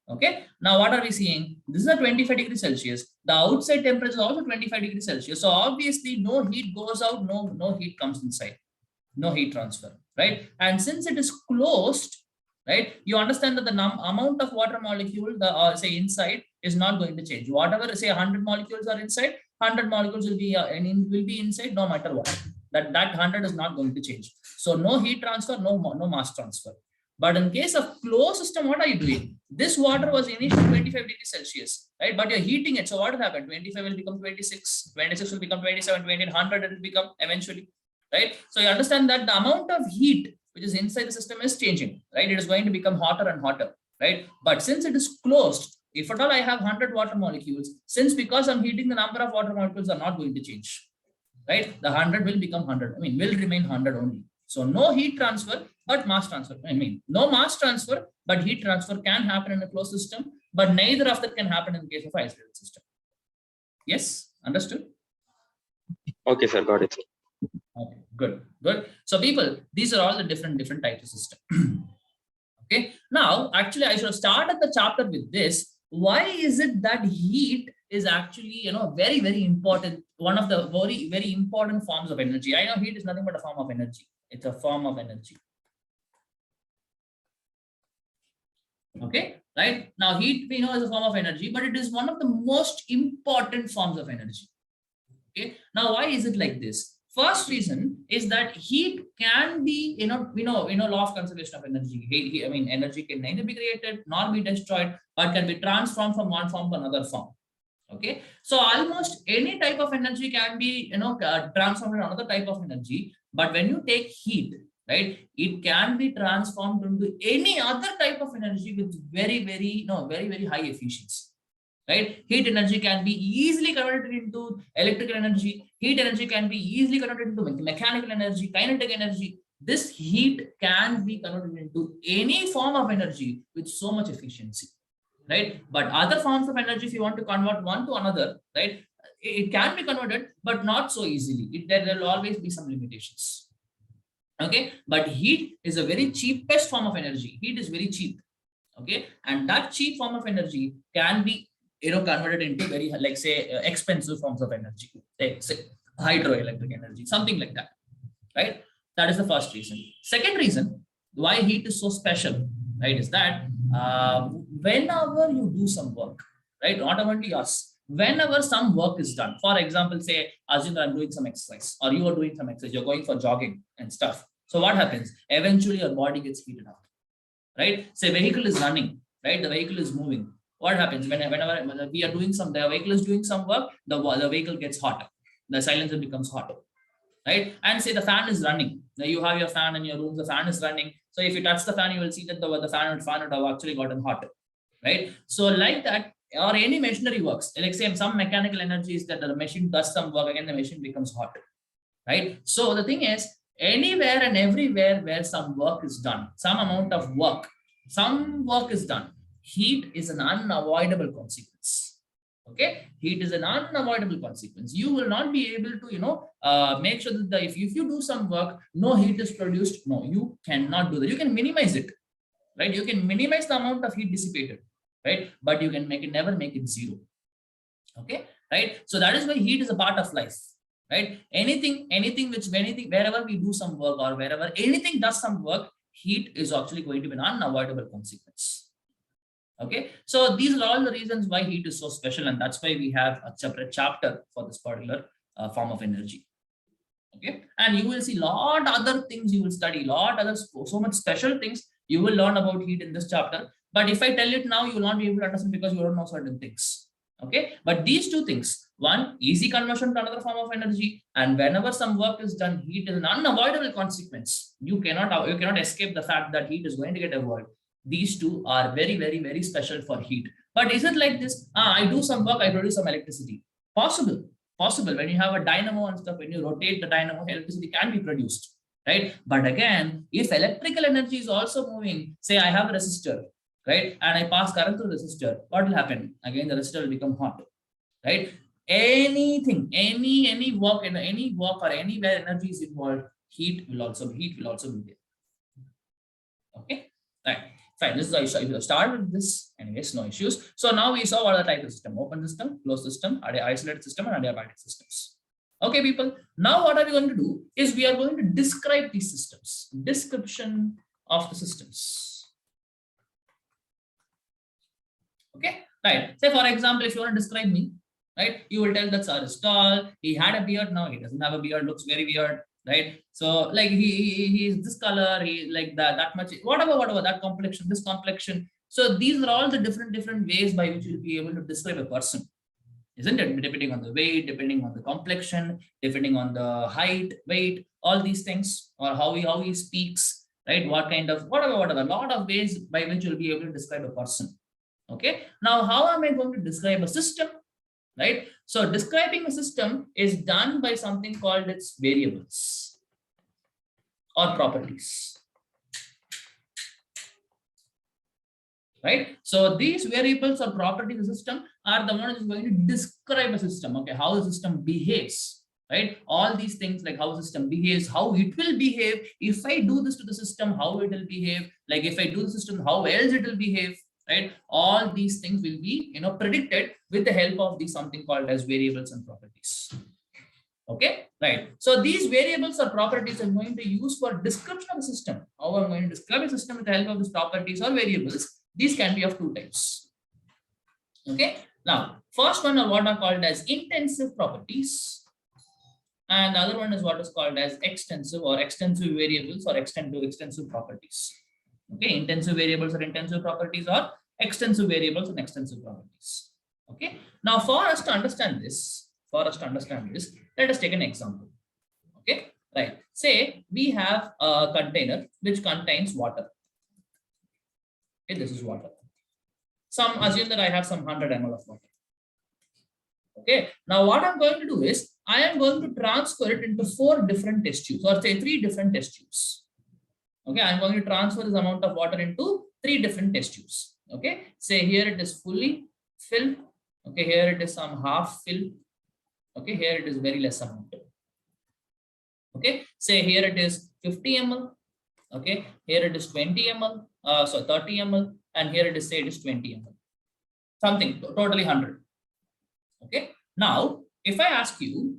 Okay, now what are we seeing? This is a 25 degrees Celsius. The outside temperature is also 25 degrees Celsius. So obviously, no heat goes out, no heat comes inside, no heat transfer, right? And since it is closed, right, you understand that the amount of water molecule, the say inside, is not going to change. Whatever, say 100 molecules are inside, 100 molecules will be inside no matter what. That 100 is not going to change. So no heat transfer, no mass transfer. But in case of closed system, what are you doing? This water was initially 25 degrees Celsius, right? But you're heating it. So what will happen? 25 will become 26, 26 will become 27, 28, 100 it will become eventually, right? So you understand that the amount of heat which is inside the system is changing, right? It is going to become hotter and hotter, right? But since it is closed, if at all I have 100 water molecules, because I'm heating, the number of water molecules are not going to change, right? The 100 will become 100, will remain 100 only. So no heat transfer, but mass transfer. No mass transfer, but heat transfer can happen in a closed system, but neither of that can happen in case of isolated system. Yes, understood? Okay, sir, got it. Okay, good. So people, these are all the different types of system. Okay, now actually I should have started the chapter with this. Why is it that heat is actually very important, one of the very important forms of energy? I know heat is nothing but a form of energy. It's a form of energy. Okay, right? Now heat we know is a form of energy, but it is one of the most important forms of energy. Okay, now why is it like this? First reason is that heat can be, we know law of conservation of energy. Energy can neither be created nor be destroyed, but can be transformed from one form to another form. Okay, so almost any type of energy can be, transformed into another type of energy. But when you take heat, right, it can be transformed into any other type of energy with very high efficiency. Right, heat energy can be easily converted into electrical energy. Heat energy can be easily converted into mechanical energy, kinetic energy. This heat can be converted into any form of energy with so much efficiency, right? But other forms of energy, if you want to convert one to another, right, it can be converted, but not so easily. There will always be some limitations. Okay, but heat is a very cheapest form of energy. Heat is very cheap. Okay, and that cheap form of energy can be converted into very, like, say, expensive forms of energy, like say hydroelectric energy, something like that, right? That is the first reason. Second reason why heat is so special, right, is that whenever you do some work, right, not only us, whenever some work is done, for example, say, assume that I'm doing some exercise, or you are doing some exercise, you're going for jogging and stuff. So what happens? Eventually your body gets heated up, right? Say vehicle is running, right? The vehicle is moving. What happens whenever we are doing the vehicle is doing some work, the vehicle gets hotter, the silencer becomes hotter, right? And say the fan is running. Now you have your fan in your room, the fan is running. So if you touch the fan, you will see that the fan would have actually gotten hotter, right? So like that, or any machinery works, like say some mechanical energy is that the machine does some work, again the machine becomes hotter, right? So the thing is, anywhere and everywhere where some work is done, some amount of work, some work is done, heat is an unavoidable consequence. Okay, heat is an unavoidable consequence. You will not be able to make sure that if you do some work, no heat is produced. No, you cannot do that. You can minimize it, right? You can minimize the amount of heat dissipated, right? But you can never make it zero. Okay, right? So that is why heat is a part of life, right? Wherever we do some work, or wherever anything does some work, heat is actually going to be an unavoidable consequence. Okay, so these are all the reasons why heat is so special, and that's why we have a separate chapter for this particular form of energy. Okay, and you will see lot other things, you will study lot other so much special things You will learn about heat in this chapter. But if I tell it now, you will not be able to understand because you don't know certain things. Okay. But these two things, one, easy conversion to another form of energy. And whenever some work is done, heat is an unavoidable consequence. You cannot escape the fact that heat is going to get evolved. These two are very, very, very special for heat. But is it like this? I do some work, I produce some electricity. Possible. When you have a dynamo and stuff, when you rotate the dynamo, electricity can be produced, right? But again, if electrical energy is also moving, say I have a resistor, right, and I pass current through the resistor, what will happen? Again, the resistor will become hot, right? Anything, any work or anywhere energy is involved, heat will also be there. Okay, right. Fine. This is how you start with this. Anyways, no issues. So now we saw what are the types of system: open system, closed system, isolated system, and adiabatic systems. Okay, people. Now what are we going to do is we are going to describe these systems. Description of the systems. Okay, right. Say for example, if you want to describe me, right, you will tell that sir is tall. He had a beard. Now he doesn't have a beard. Looks very weird. Right, so like he is this color, he like that much, whatever that complexion, this complexion. So these are all the different ways by which you'll be able to describe a person, isn't it? Depending on the weight, depending on the complexion, depending on the height, weight, all these things, or how he speaks, right? What kind of whatever, a lot of ways by which you'll be able to describe a person. Okay, now how am I going to describe a system? Right, so describing a system is done by something called its variables or properties. Right, so these variables or properties of the system are the ones going to describe a system. Okay, how the system behaves. Right, all these things like how the system behaves, how it will behave. If I do this to the system, how it will behave. Like if I do the system, how else it will behave. Right, all these things will be predicted with the help of these something called as variables and properties. Okay, right. So these variables or properties I'm going to use for description of the system. How I'm going to describe a system with the help of these properties or variables. These can be of two types. Okay, now first one are what are called as intensive properties, and the other one is what is called as extensive variables or extensive properties. Okay, intensive variables or intensive properties, or extensive variables and extensive properties. Okay, now for us to understand this, let us take an example. Okay, right. Say we have a container which contains water. Okay, this is water. Assume that I have some 100 ml of water. Okay, now what I'm going to do is I am going to transfer it into 4 different test tubes, or say 3 different test tubes. Okay, I'm going to transfer this amount of water into 3 different test tubes. Okay, say here it is fully filled. Okay, here it is some half filled. Okay, here it is very less amount. Okay, say here it is 50 ml. Okay, here it is 20 ml. So 30 ml, and here it is say it is 20 ml. Something totally 100. Okay, now if I ask you,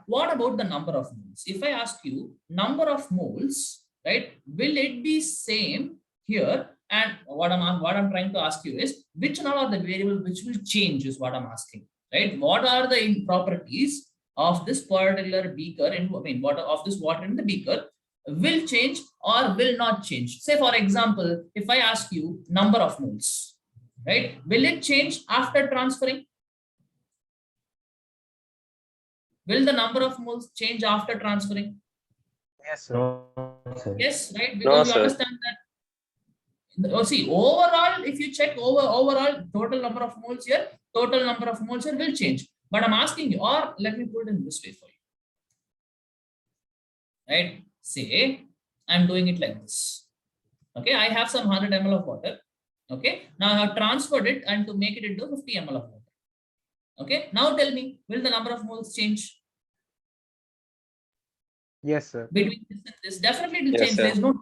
what about the number of moles? If I ask you number of moles, right, will it be same here? And what I'm trying to ask you is which one are the variables which will change is what I'm asking, right? What are the properties of this particular beaker of this water in the beaker will change or will not change? Say for example, if I ask you number of moles, right, will it change after transferring? Will the number of moles change after transferring? Yes, sir. No, sir. Yes, right? Because you understand that. See, overall, if you check overall total number of moles here will change. But I'm asking you, or let me put it in this way for you. Right? Say, I'm doing it like this. Okay, I have some 100 ml of water. Okay, now I have transferred it and to make it into 50 ml of water. Okay, now tell me, will the number of moles change? Yes, sir. Between this and this, definitely it will Yes, change. sir. There is no,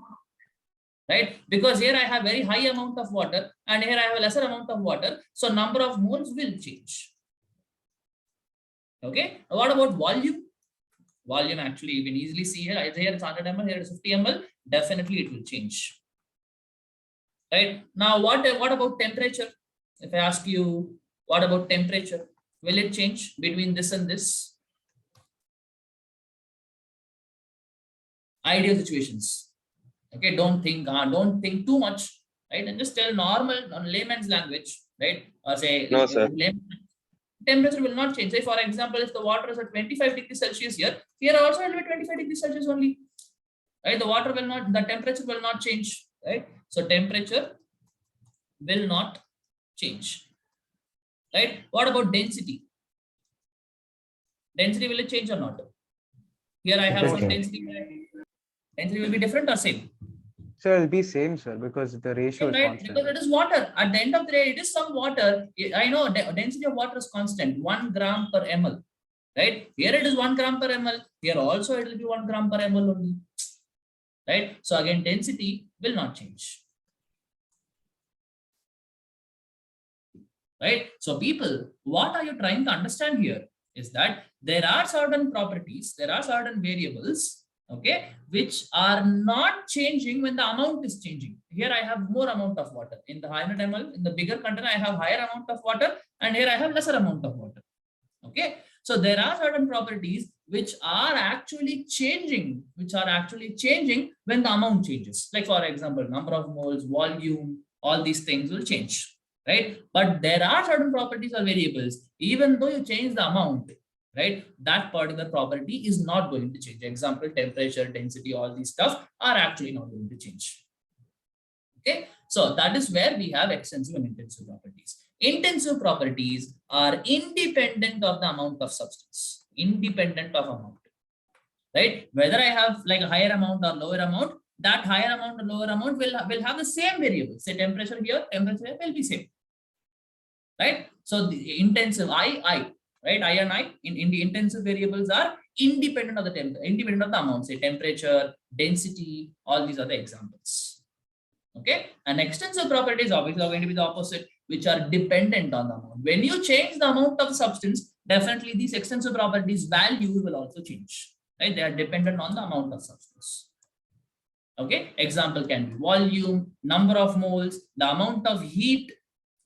right? Because here I have very high amount of water and here I have a lesser amount of water. So number of moles will change. Okay, what about volume? Volume actually you can easily see here. Here it's 100 ml, here it's 50 ml. Definitely it will change. Right, now what about temperature? If I ask you what about temperature, will it change between this and this? Ideal situations. Okay, don't think too much, right? And just tell normal on layman's language, right? Or say No, sir. temperature will not change. Say for example, if the water is at 25 degrees Celsius here also it will be 25 degrees Celsius only, right? The temperature will not change, right? So temperature will not change, right? What about density? Density will it change or not? Here I It have will some change. density. Density will be different or same? So it'll be same, sir, because the ratio is Right, constant. because it is water. At the end of the day, it is some water. I know density of water is constant, 1 gram per ml. Right? Here it is 1 gram per ml. Here also it will be 1 gram per ml only. Right? So again, density will not change. Right? So people, what are you trying to understand here is that there are certain properties, there are certain variables, okay, which are not changing when the amount is changing. Here I have more amount of water. In the 100 ml, in the bigger container, I have higher amount of water, and here I have lesser amount of water. Okay, so there are certain properties which are actually changing, when the amount changes. Like for example, number of moles, volume, all these things will change, right? But there are certain properties or variables, even though you change the amount, right, that particular property is not going to change. Example, temperature, density, all these stuff are actually not going to change. Okay, so that is where we have extensive and intensive properties. Intensive properties are independent of the amount of substance, independent of amount, right? Whether I have like a higher amount or lower amount, that higher amount or lower amount will have the same variable. Say temperature here will be same, right? So the intensive right, I and I in the intensive variables are independent of the independent of the amount. Say temperature, density, all these are the examples. Okay, and extensive properties obviously are going to be the opposite, which are dependent on the amount. When you change the amount of substance, definitely these extensive properties values will also change, right? They are dependent on the amount of substance. Okay, example can be volume, number of moles, the amount of heat.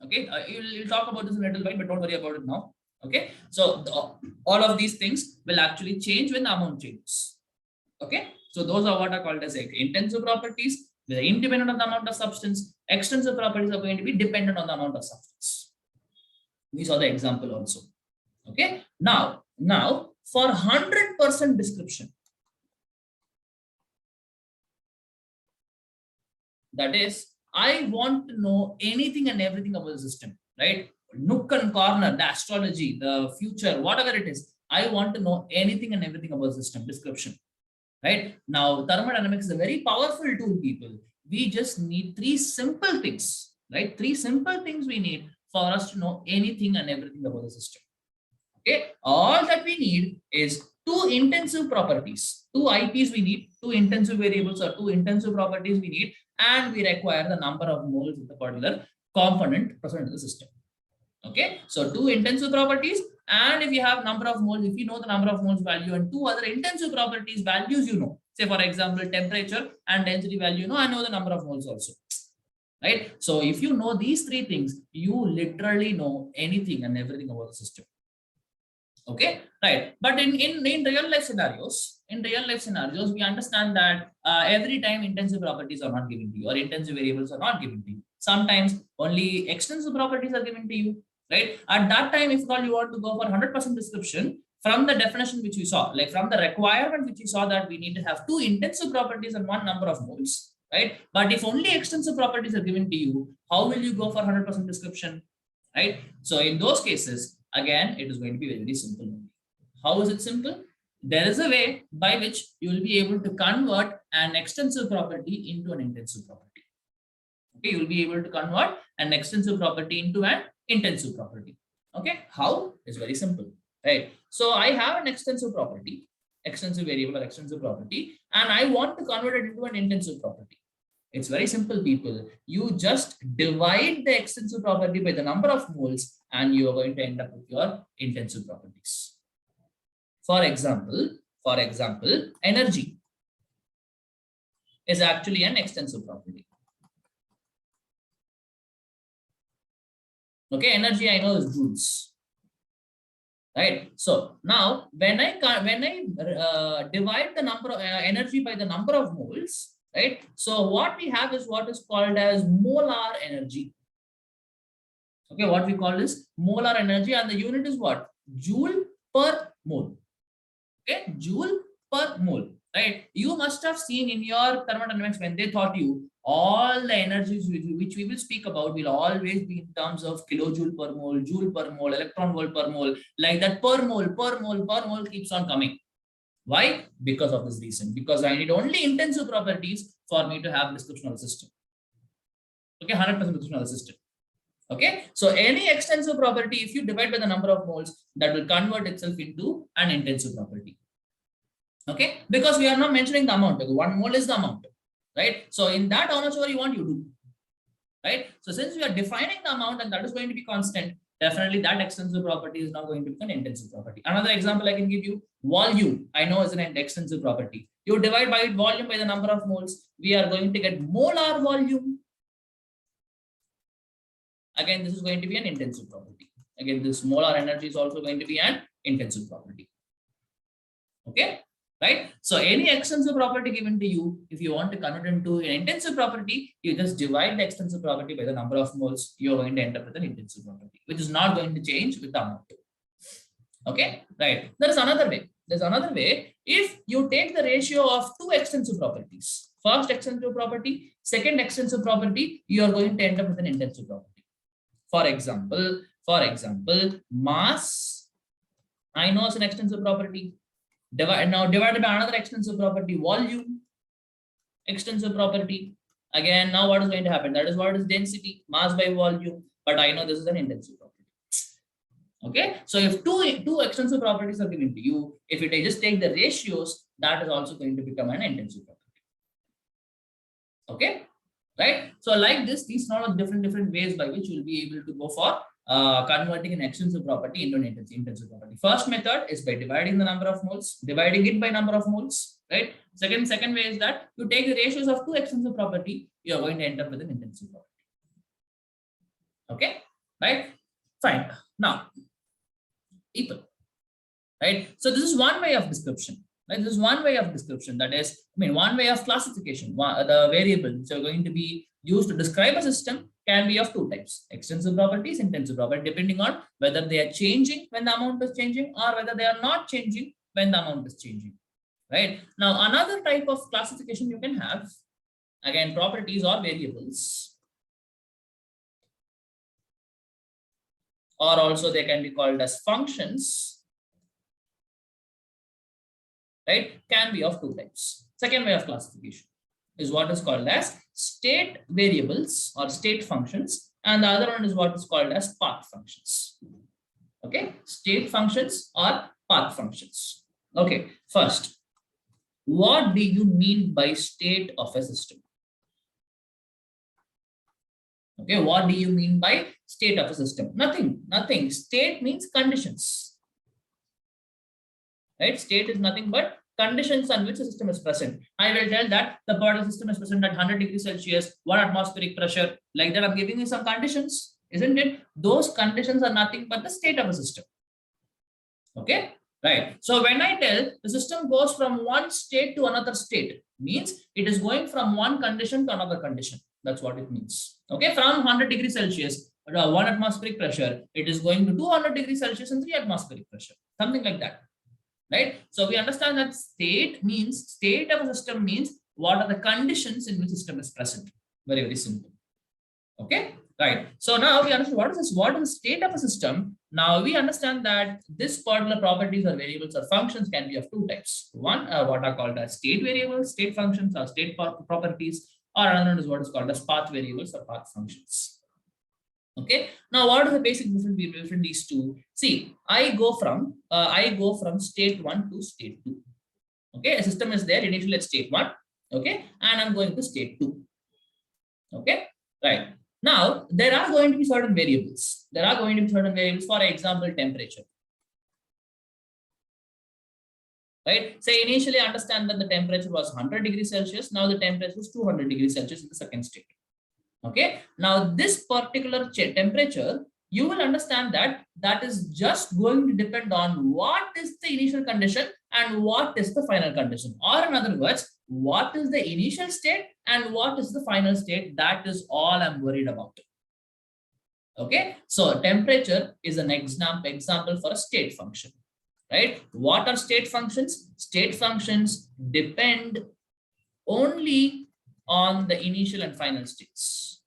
Okay, you'll talk about this in a little bit, but don't worry about it now. Okay, so all of these things will actually change when the amount changes. Okay, so those are what are called as intensive properties. They are independent of the amount of substance. Extensive properties are going to be dependent on the amount of substance. These are the example also. Okay, now for 100% description, that is, I want to know anything and everything about the system, right? Nook and corner, the astrology, the future, whatever it is, I want to know anything and everything about the system description. Right now, thermodynamics is a very powerful tool, people. We just need 3 simple things, right? 3 simple things we need for us to know anything and everything about the system. Okay, all that we need is 2 intensive properties, 2 IPs we need, 2 intensive variables or 2 intensive properties we need, and we require the number of moles of the particular component present in the system. Okay, so 2 intensive properties, and if you have number of moles, if you know the number of moles value, and 2 other intensive properties values, you know, say for example, temperature and density value, I know the number of moles also, right? So if you know these 3 things, you literally know anything and everything about the system. Okay, right? But in real life scenarios, we understand that every time intensive properties are not given to you, or intensive variables are not given to you. Sometimes only extensive properties are given to you. Right? At that time, if you want to go for 100% description, from the definition which we saw, like from the requirement which we saw, that we need to have 2 intensive properties and 1 number of moles, right? But if only extensive properties are given to you, how will you go for 100% description, right? So in those cases, again, it is going to be very, very simple. How is it simple? There is a way by which you will be able to convert an extensive property into an intensive property. Okay, you will be able to convert an extensive property into an intensive property. Okay, how? It's very simple, right? So I have an extensive property, extensive variable or extensive property, and I want to convert it into an intensive property. It's very simple, people. You just divide the extensive property by the number of moles, and you are going to end up with your intensive properties. For example, energy is actually an extensive property. Okay, energy I know is joules, right? So now when I divide the number of energy by the number of moles, right? So what we have is what is called as molar energy. Okay, what we call is molar energy, and the unit is what? Joule per mole. Okay, joule per mole, right? You must have seen in your thermodynamics when they taught you all the energies which we will speak about will always be in terms of kilojoule per mole, joule per mole, electron volt per mole, like that. Per mole keeps on coming. Why? Because of this reason. Because I need only intensive properties for me to have description of the system. Okay, 100% description of the system. Okay, so any extensive property, if you divide by the number of moles, that will convert itself into an intensive property. Okay, because we are not mentioning the amount. 1 mole is the amount, right? So in that, how much ever you want, you do, right? So since we are defining the amount and that is going to be constant, definitely that extensive property is now going to become an intensive property. Another example I can give you, volume, I know is an extensive property. You divide by volume by the number of moles, we are going to get molar volume. Again, this is going to be an intensive property. Again, this molar energy is also going to be an intensive property. Okay, right? So any extensive property given to you, if you want to convert into an intensive property, you just divide the extensive property by the number of moles. You're going to end up with an intensive property, which is not going to change with the amount. Okay, right? There is another way. There's another way. If you take the ratio of 2 extensive properties, first extensive property, second extensive property, you are going to end up with an intensive property. For example, mass, I know it's an extensive property. Divided by another extensive property, volume, extensive property. Again, now what is going to happen? That is what is density, mass by volume. But I know this is an intensive property. Okay, so if two extensive properties are given to you, if you just take the ratios, that is also going to become an intensive property. Okay, right? So like this, these are all different ways by which you will be able to go for converting an extensive property into an intensive property. First method is by dividing the number of moles, dividing it by number of moles, right? Second way is that you take the ratios of 2 extensive property, you are going to end up with an intensive property. Okay, right? Fine. Now, people, right? So this is one way of description. Right? This is one way of description. That is, one way of classification. The variables which are going to be used to describe a system can be of 2 types: extensive properties, intensive property, depending on whether they are changing when the amount is changing or whether they are not changing when the amount is changing. Right? Now, another type of classification you can have, again, properties or variables, or also they can be called as functions, right? Can be of 2 types. Second way of classification is what is called as state variables or state functions, and the other one is what is called as path functions. Okay, state functions or path functions. Okay, first, what do you mean by state of a system? Okay, what do you mean by state of a system? Nothing. State means conditions. Right? State is nothing but conditions on which the system is present. I will tell that the particle system is present at 100 degrees Celsius, 1 atmospheric pressure. Like that, I'm giving you some conditions, isn't it? Those conditions are nothing but the state of a system. Okay, right. So when I tell the system goes from one state to another state, means it is going from one condition to another condition. That's what it means. Okay, from 100 degrees Celsius, 1 atmospheric pressure, it is going to 200 degrees Celsius and 3 atmospheric pressure, something like that. Right? So we understand that state of a system means what are the conditions in which system is present. Very simple. Okay, right. So now we understand what is this? What is the state of a system? Now we understand that this particular properties or variables or functions can be of 2 types. One, what are called as state variables, state functions, or state properties, or another one is what is called as path variables or path functions. Okay, now what is the basic difference between these two? See, I go from state 1 to state 2. Okay, a system is there initially at state 1. Okay, and I'm going to state 2. Okay, right. Now there are going to be certain variables. For example, temperature. Right. Say initially understand that the temperature was 100 degrees Celsius. Now the temperature is 200 degrees Celsius in the second state. Okay, now this particular temperature, you will understand that that is just going to depend on what is the initial condition and what is the final condition, or in other words, what is the initial state and what is the final state. That is all I'm worried about. Okay, so temperature is an example for a state function, right? What are state functions? State functions depend only on the initial and final states.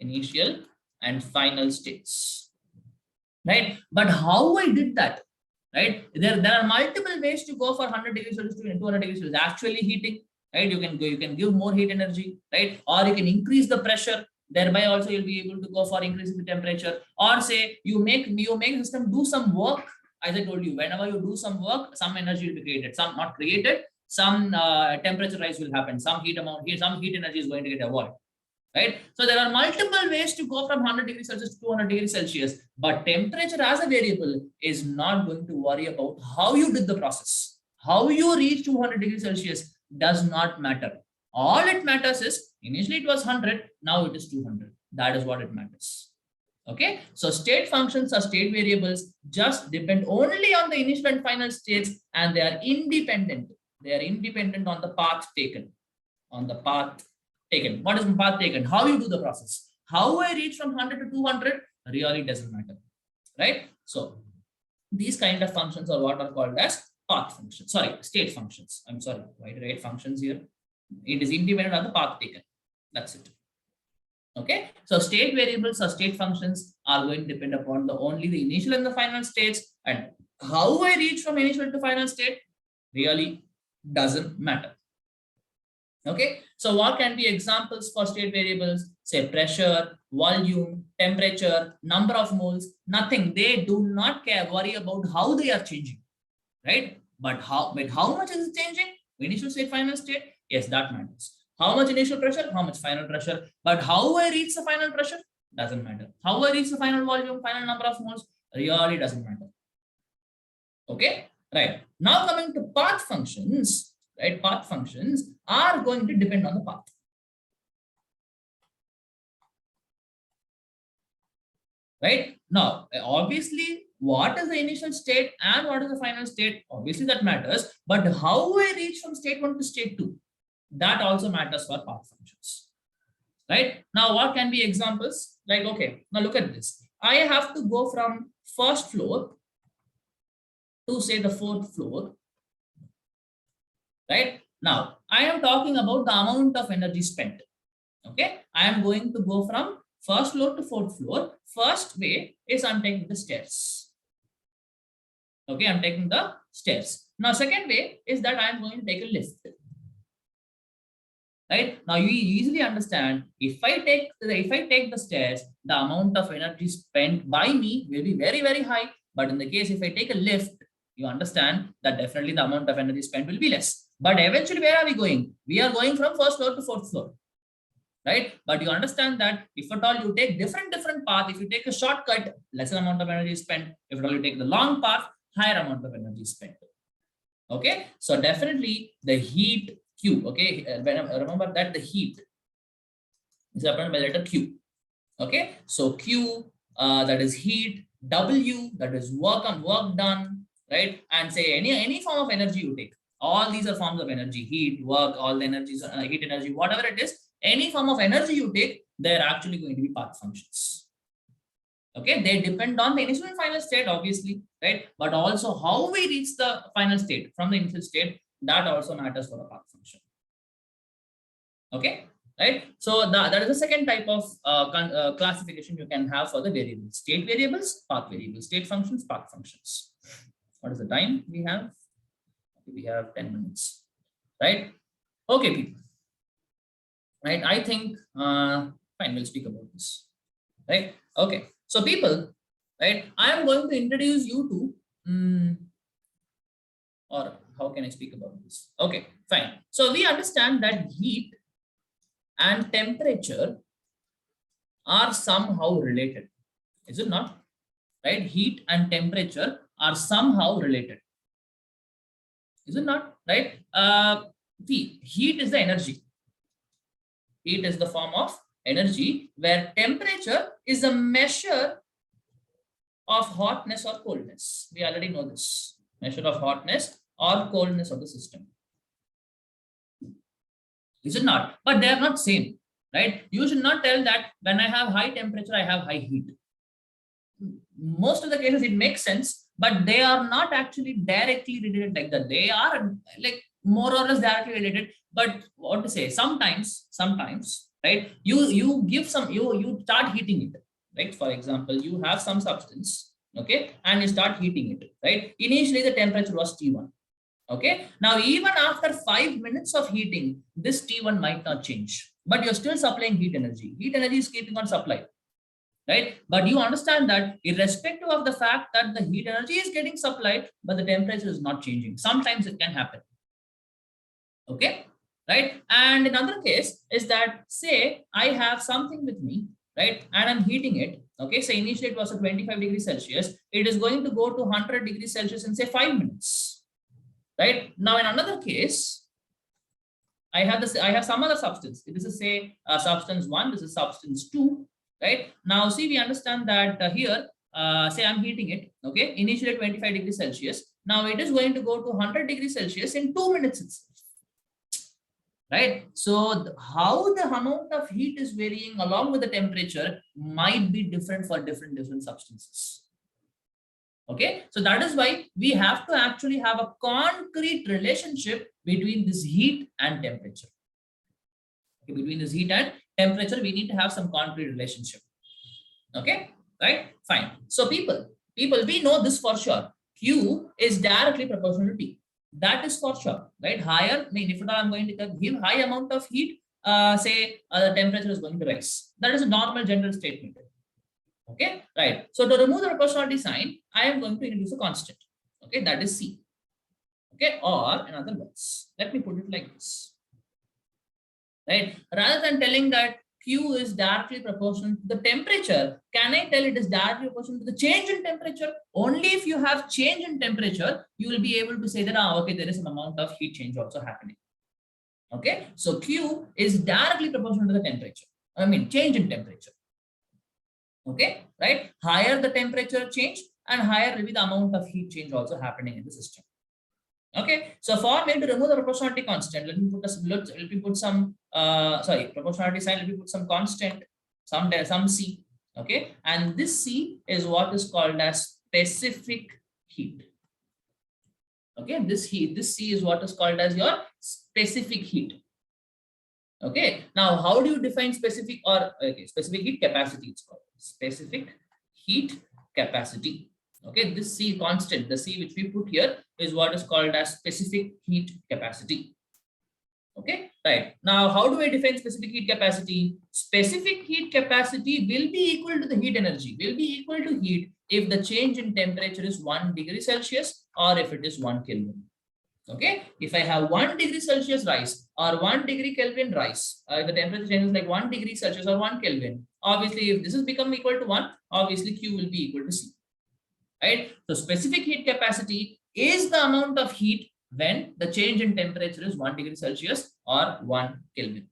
Initial and final states, right? But how I did that, right? There are multiple ways to go for 100 degrees Celsius to 200 degrees Celsius. Actually heating, right? You can give more heat energy, right? Or you can increase the pressure. Thereby also you'll be able to go for increasing the temperature. Or say you make the system do some work. As I told you, whenever you do some work, some energy will be created, some not created, some temperature rise will happen, some heat energy is going to get avoided. Right? So there are multiple ways to go from 100 degrees Celsius to 200 degrees Celsius, but temperature as a variable is not going to worry about how you did the process. How you reach 200 degrees Celsius does not matter. All it matters is initially it was 100, now it is 200. That is what it matters. Okay, so state functions are state variables, just depend only on the initial and final states, and they are independent. They are independent on the path taken. On the path taken. What is the path taken? How you do the process? How I reach from 100 to 200 really doesn't matter, right? So these kind of functions are what are called as path functions. Sorry, state functions. I'm sorry, why did I write functions here? It is independent on the path taken. That's it. Okay, so state variables or state functions are going to depend upon only the initial and the final states, and how I reach from initial to final state really doesn't matter. Okay, so what can be examples for state variables? Say pressure, volume, temperature, number of moles. Nothing. They do not worry about how they are changing, right? But how much is it changing? Initial state, final state. Yes, that matters. How much initial pressure? How much final pressure? But how I reach the final pressure doesn't matter. How I reach the final volume, final number of moles really doesn't matter. Okay, right. Now coming to path functions, right? Path functions are going to depend on the path. Right now, obviously, what is the initial state and what is the final state? Obviously, that matters. But how I reach from state 1 to state 2, that also matters for path functions. Right now, what can be examples? Like, okay, now look at this. I have to go from first floor to say the 4th floor. Right now, I am talking about the amount of energy spent. Okay, I am going to go from first floor to 4th floor. First way is I'm taking the stairs. Okay, I'm taking the stairs. Now, second way is that I'm going to take a lift. Right now, you easily understand if I take the stairs, the amount of energy spent by me will be very, very high. But in the case if I take a lift, you understand that definitely the amount of energy spent will be less. But eventually, where are we going? We are going from first floor to 4th floor. Right? But you understand that if at all you take different path, if you take a shortcut, lesser amount of energy is spent. If at all you take the long path, higher amount of energy is spent. Okay, so definitely the heat Q. Okay, remember that the heat is represented by the letter Q. Okay, so Q that is heat, W that is work done, right? And say any form of energy you take. All these are forms of energy: heat, work, all the energies, heat energy, whatever it is. Any form of energy you take, they're actually going to be path functions. Okay, they depend on the initial and final state, obviously, right? But also how we reach the final state from the initial state, that also matters for a path function. Okay, right? So that is the second type of classification you can have for the variables: state variables, path variables, state functions, path functions. What is the time we have? We have 10 minutes, right? Okay, people. Right, I think fine, we'll speak about this. Right, okay. So people, right, I am going to introduce you to or how can I speak about this? Okay, fine. So we understand that heat and temperature are somehow related. Is it not? Right, heat and temperature are somehow related. Is it not? Right? The heat is the energy. Heat is the form of energy, where temperature is a measure of hotness or coldness. We already know this. Measure of hotness or coldness of the system. Is it not? But they are not same, right? You should not tell that when I have high temperature, I have high heat. Most of the cases it makes sense, but they are not actually directly related like that. They are like more or less directly related. But what to say? Sometimes, right? You give some, you start heating it, right? For example, you have some substance, okay, and you start heating it, right? Initially, the temperature was T1. Okay. Now, even after 5 minutes of heating, this T1 might not change, but you're still supplying heat energy. Heat energy is keeping on supply, right? But you understand that irrespective of the fact that the heat energy is getting supplied, but the temperature is not changing. Sometimes it can happen. Okay, right? And another case is that, say, I have something with me, right? And I'm heating it. Okay, so initially it was at 25 degrees Celsius. It is going to go to 100 degrees Celsius in say 5 minutes. Right now, in another case, I have some other substance. This is say substance 1. This is substance 2. Right now, see, we understand that here, say I'm heating it. Okay, initially at 25 degrees Celsius. Now it is going to go to 100 degrees Celsius in 2 minutes itself. Right. So how the amount of heat is varying along with the temperature might be different for different substances. Okay, so that is why we have to actually have a concrete relationship between this heat and temperature. Okay, between this heat and temperature, we need to have some concrete relationship. Okay, right? Fine. So people, we know this for sure. Q is directly proportional to T. That is for sure, right? Higher, I mean, if I'm going to give high amount of heat, say the temperature is going to rise. That is a normal general statement. Okay, right. So to remove the proportionality sign, I am going to introduce a constant. Okay, that is C. Okay, or in other words, let me put it like this. Right, rather than telling that Q is directly proportional to the temperature, can I tell it is directly proportional to the change in temperature? Only if you have change in temperature, you will be able to say that, okay, there is an amount of heat change also happening. Okay, so Q is directly proportional to the temperature. I mean, change in temperature. Okay, right? Higher the temperature change and higher will be the amount of heat change also happening in the system. Okay, so for me to remove the proportionality constant, let me put some proportionality sign, let me put some constant, some C. Okay, and this C is what is called as specific heat. Okay, this C is what is called as your specific heat. Okay, now how do you define specific specific heat capacity? It's called specific heat capacity. Okay, this C constant, the C which we put here is what is called as specific heat capacity. Okay, right. Now, how do I define specific heat capacity? Specific heat capacity will be equal to the heat energy, will be equal to heat if the change in temperature is 1 degree Celsius or if it is 1 Kelvin. Okay, if I have 1 degree Celsius rise or 1 degree Kelvin rise, the temperature changes like 1 degree Celsius or 1 Kelvin. Obviously, if this has become equal to 1, obviously Q will be equal to C. Right? So specific heat capacity is the amount of heat when the change in temperature is 1 degree Celsius or 1 Kelvin.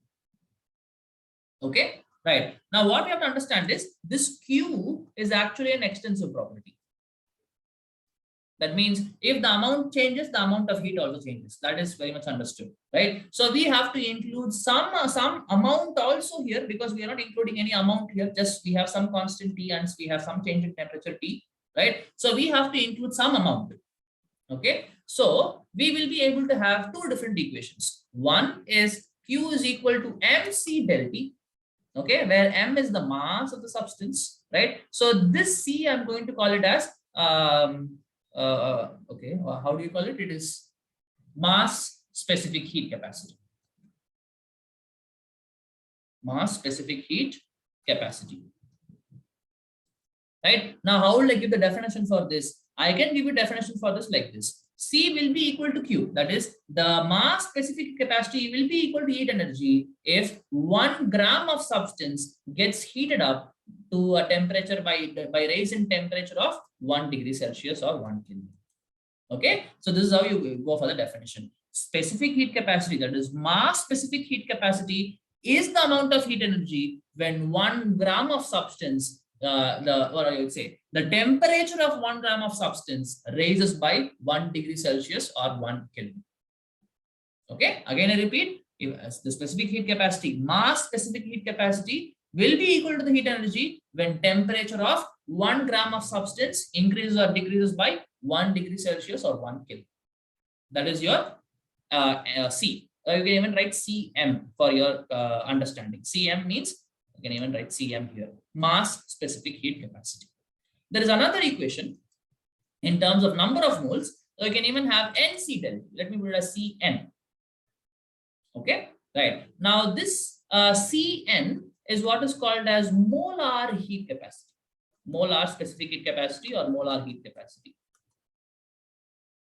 Okay, right. Now what we have to understand is this Q is actually an extensive property. That means if the amount changes, the amount of heat also changes. That is very much understood, right? So we have to include some amount also here because we are not including any amount here. Just we have some constant T and we have some change in temperature T, right? So we have to include some amount. Okay, so we will be able to have two different equations. One is Q is equal to mc del T. Okay, where m is the mass of the substance, right? So this C I'm going to call it as okay, how do you call it? It is mass specific heat capacity. Mass specific heat capacity. Right? Now, how will I give the definition for this? I can give you definition for this like this. C will be equal to Q. That is, the mass specific capacity will be equal to heat energy if 1 gram of substance gets heated up to a temperature by raise in temperature of 1 degree Celsius or 1 Kelvin. Okay, so this is how you go for the definition. Specific heat capacity, that is mass specific heat capacity, is the amount of heat energy when 1 gram of substance, the temperature of 1 gram of substance raises by 1 degree Celsius or 1 Kelvin. Okay, again I repeat, As the specific heat capacity, mass specific heat capacity will be equal to the heat energy when temperature of 1 gram of substance increases or decreases by 1 degree Celsius or 1 Kelvin. That is your C. You can even write Cm for your understanding. Cm means you can even write Cm here, mass specific heat capacity. There is another equation in terms of number of moles. So you can even have NC delta. Let me put it as Cn. Okay, right. Now this Cn is what is called as molar heat capacity. Molar specific heat capacity or molar heat capacity.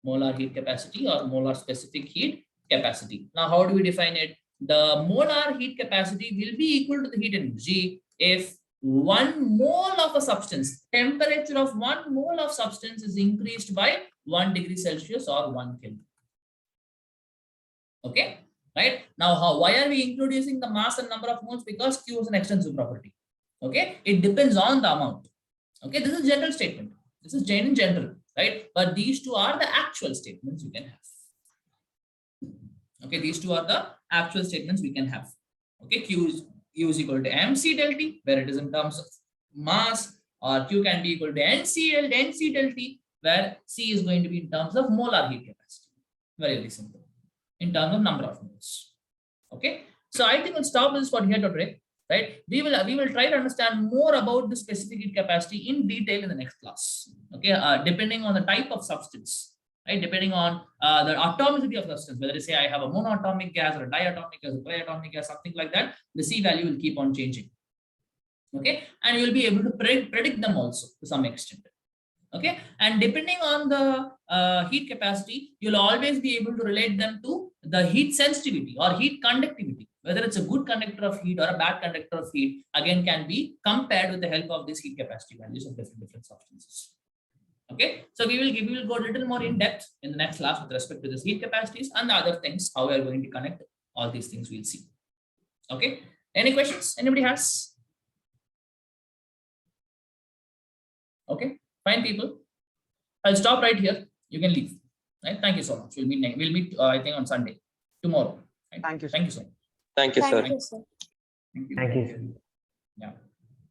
Molar heat capacity or molar specific heat capacity. Now, how do we define it? The molar heat capacity will be equal to the heat energy if 1 mole of a substance, temperature of 1 mole of substance is increased by 1 degree Celsius or 1 Kelvin. Okay, right? Now, why are we introducing the mass and number of moles? Because Q is an extensive property. Okay, it depends on the amount. Okay, this is general statement. This is in general, right? But these two are the actual statements you can have. Okay, these two are the actual statements we can have. Okay, Q is equal to MC del T, where it is in terms of mass, or Q can be equal to NC del T, where C is going to be in terms of molar heat capacity. Very, very simple. In terms of number of moles. Okay, so I think we'll stop this for here today. Right, we will try to understand more about the specific heat capacity in detail in the next class. Okay, depending on the type of substance, right? Depending on the atomicity of substance, whether you say I have a monoatomic gas or a diatomic gas, or triatomic gas, something like that, the C value will keep on changing. Okay, and you will be able to predict them also to some extent. Okay, and depending on the heat capacity, you'll always be able to relate them to the heat sensitivity or heat conductivity. Whether it's a good conductor of heat or a bad conductor of heat, again can be compared with the help of these heat capacity values of different substances. Okay, so we will go a little more in depth in the next class with respect to this heat capacities and the other things, how we are going to connect all these things we'll see. Okay, any questions anybody has? Okay, fine people. I'll stop right here. You can leave. Right, thank you so much. We'll meet I think on Sunday, tomorrow. Right? Thank you. Thank you so much. Thank you, sir. Thank you, sir. Thank you. Thank you, sir. Yeah.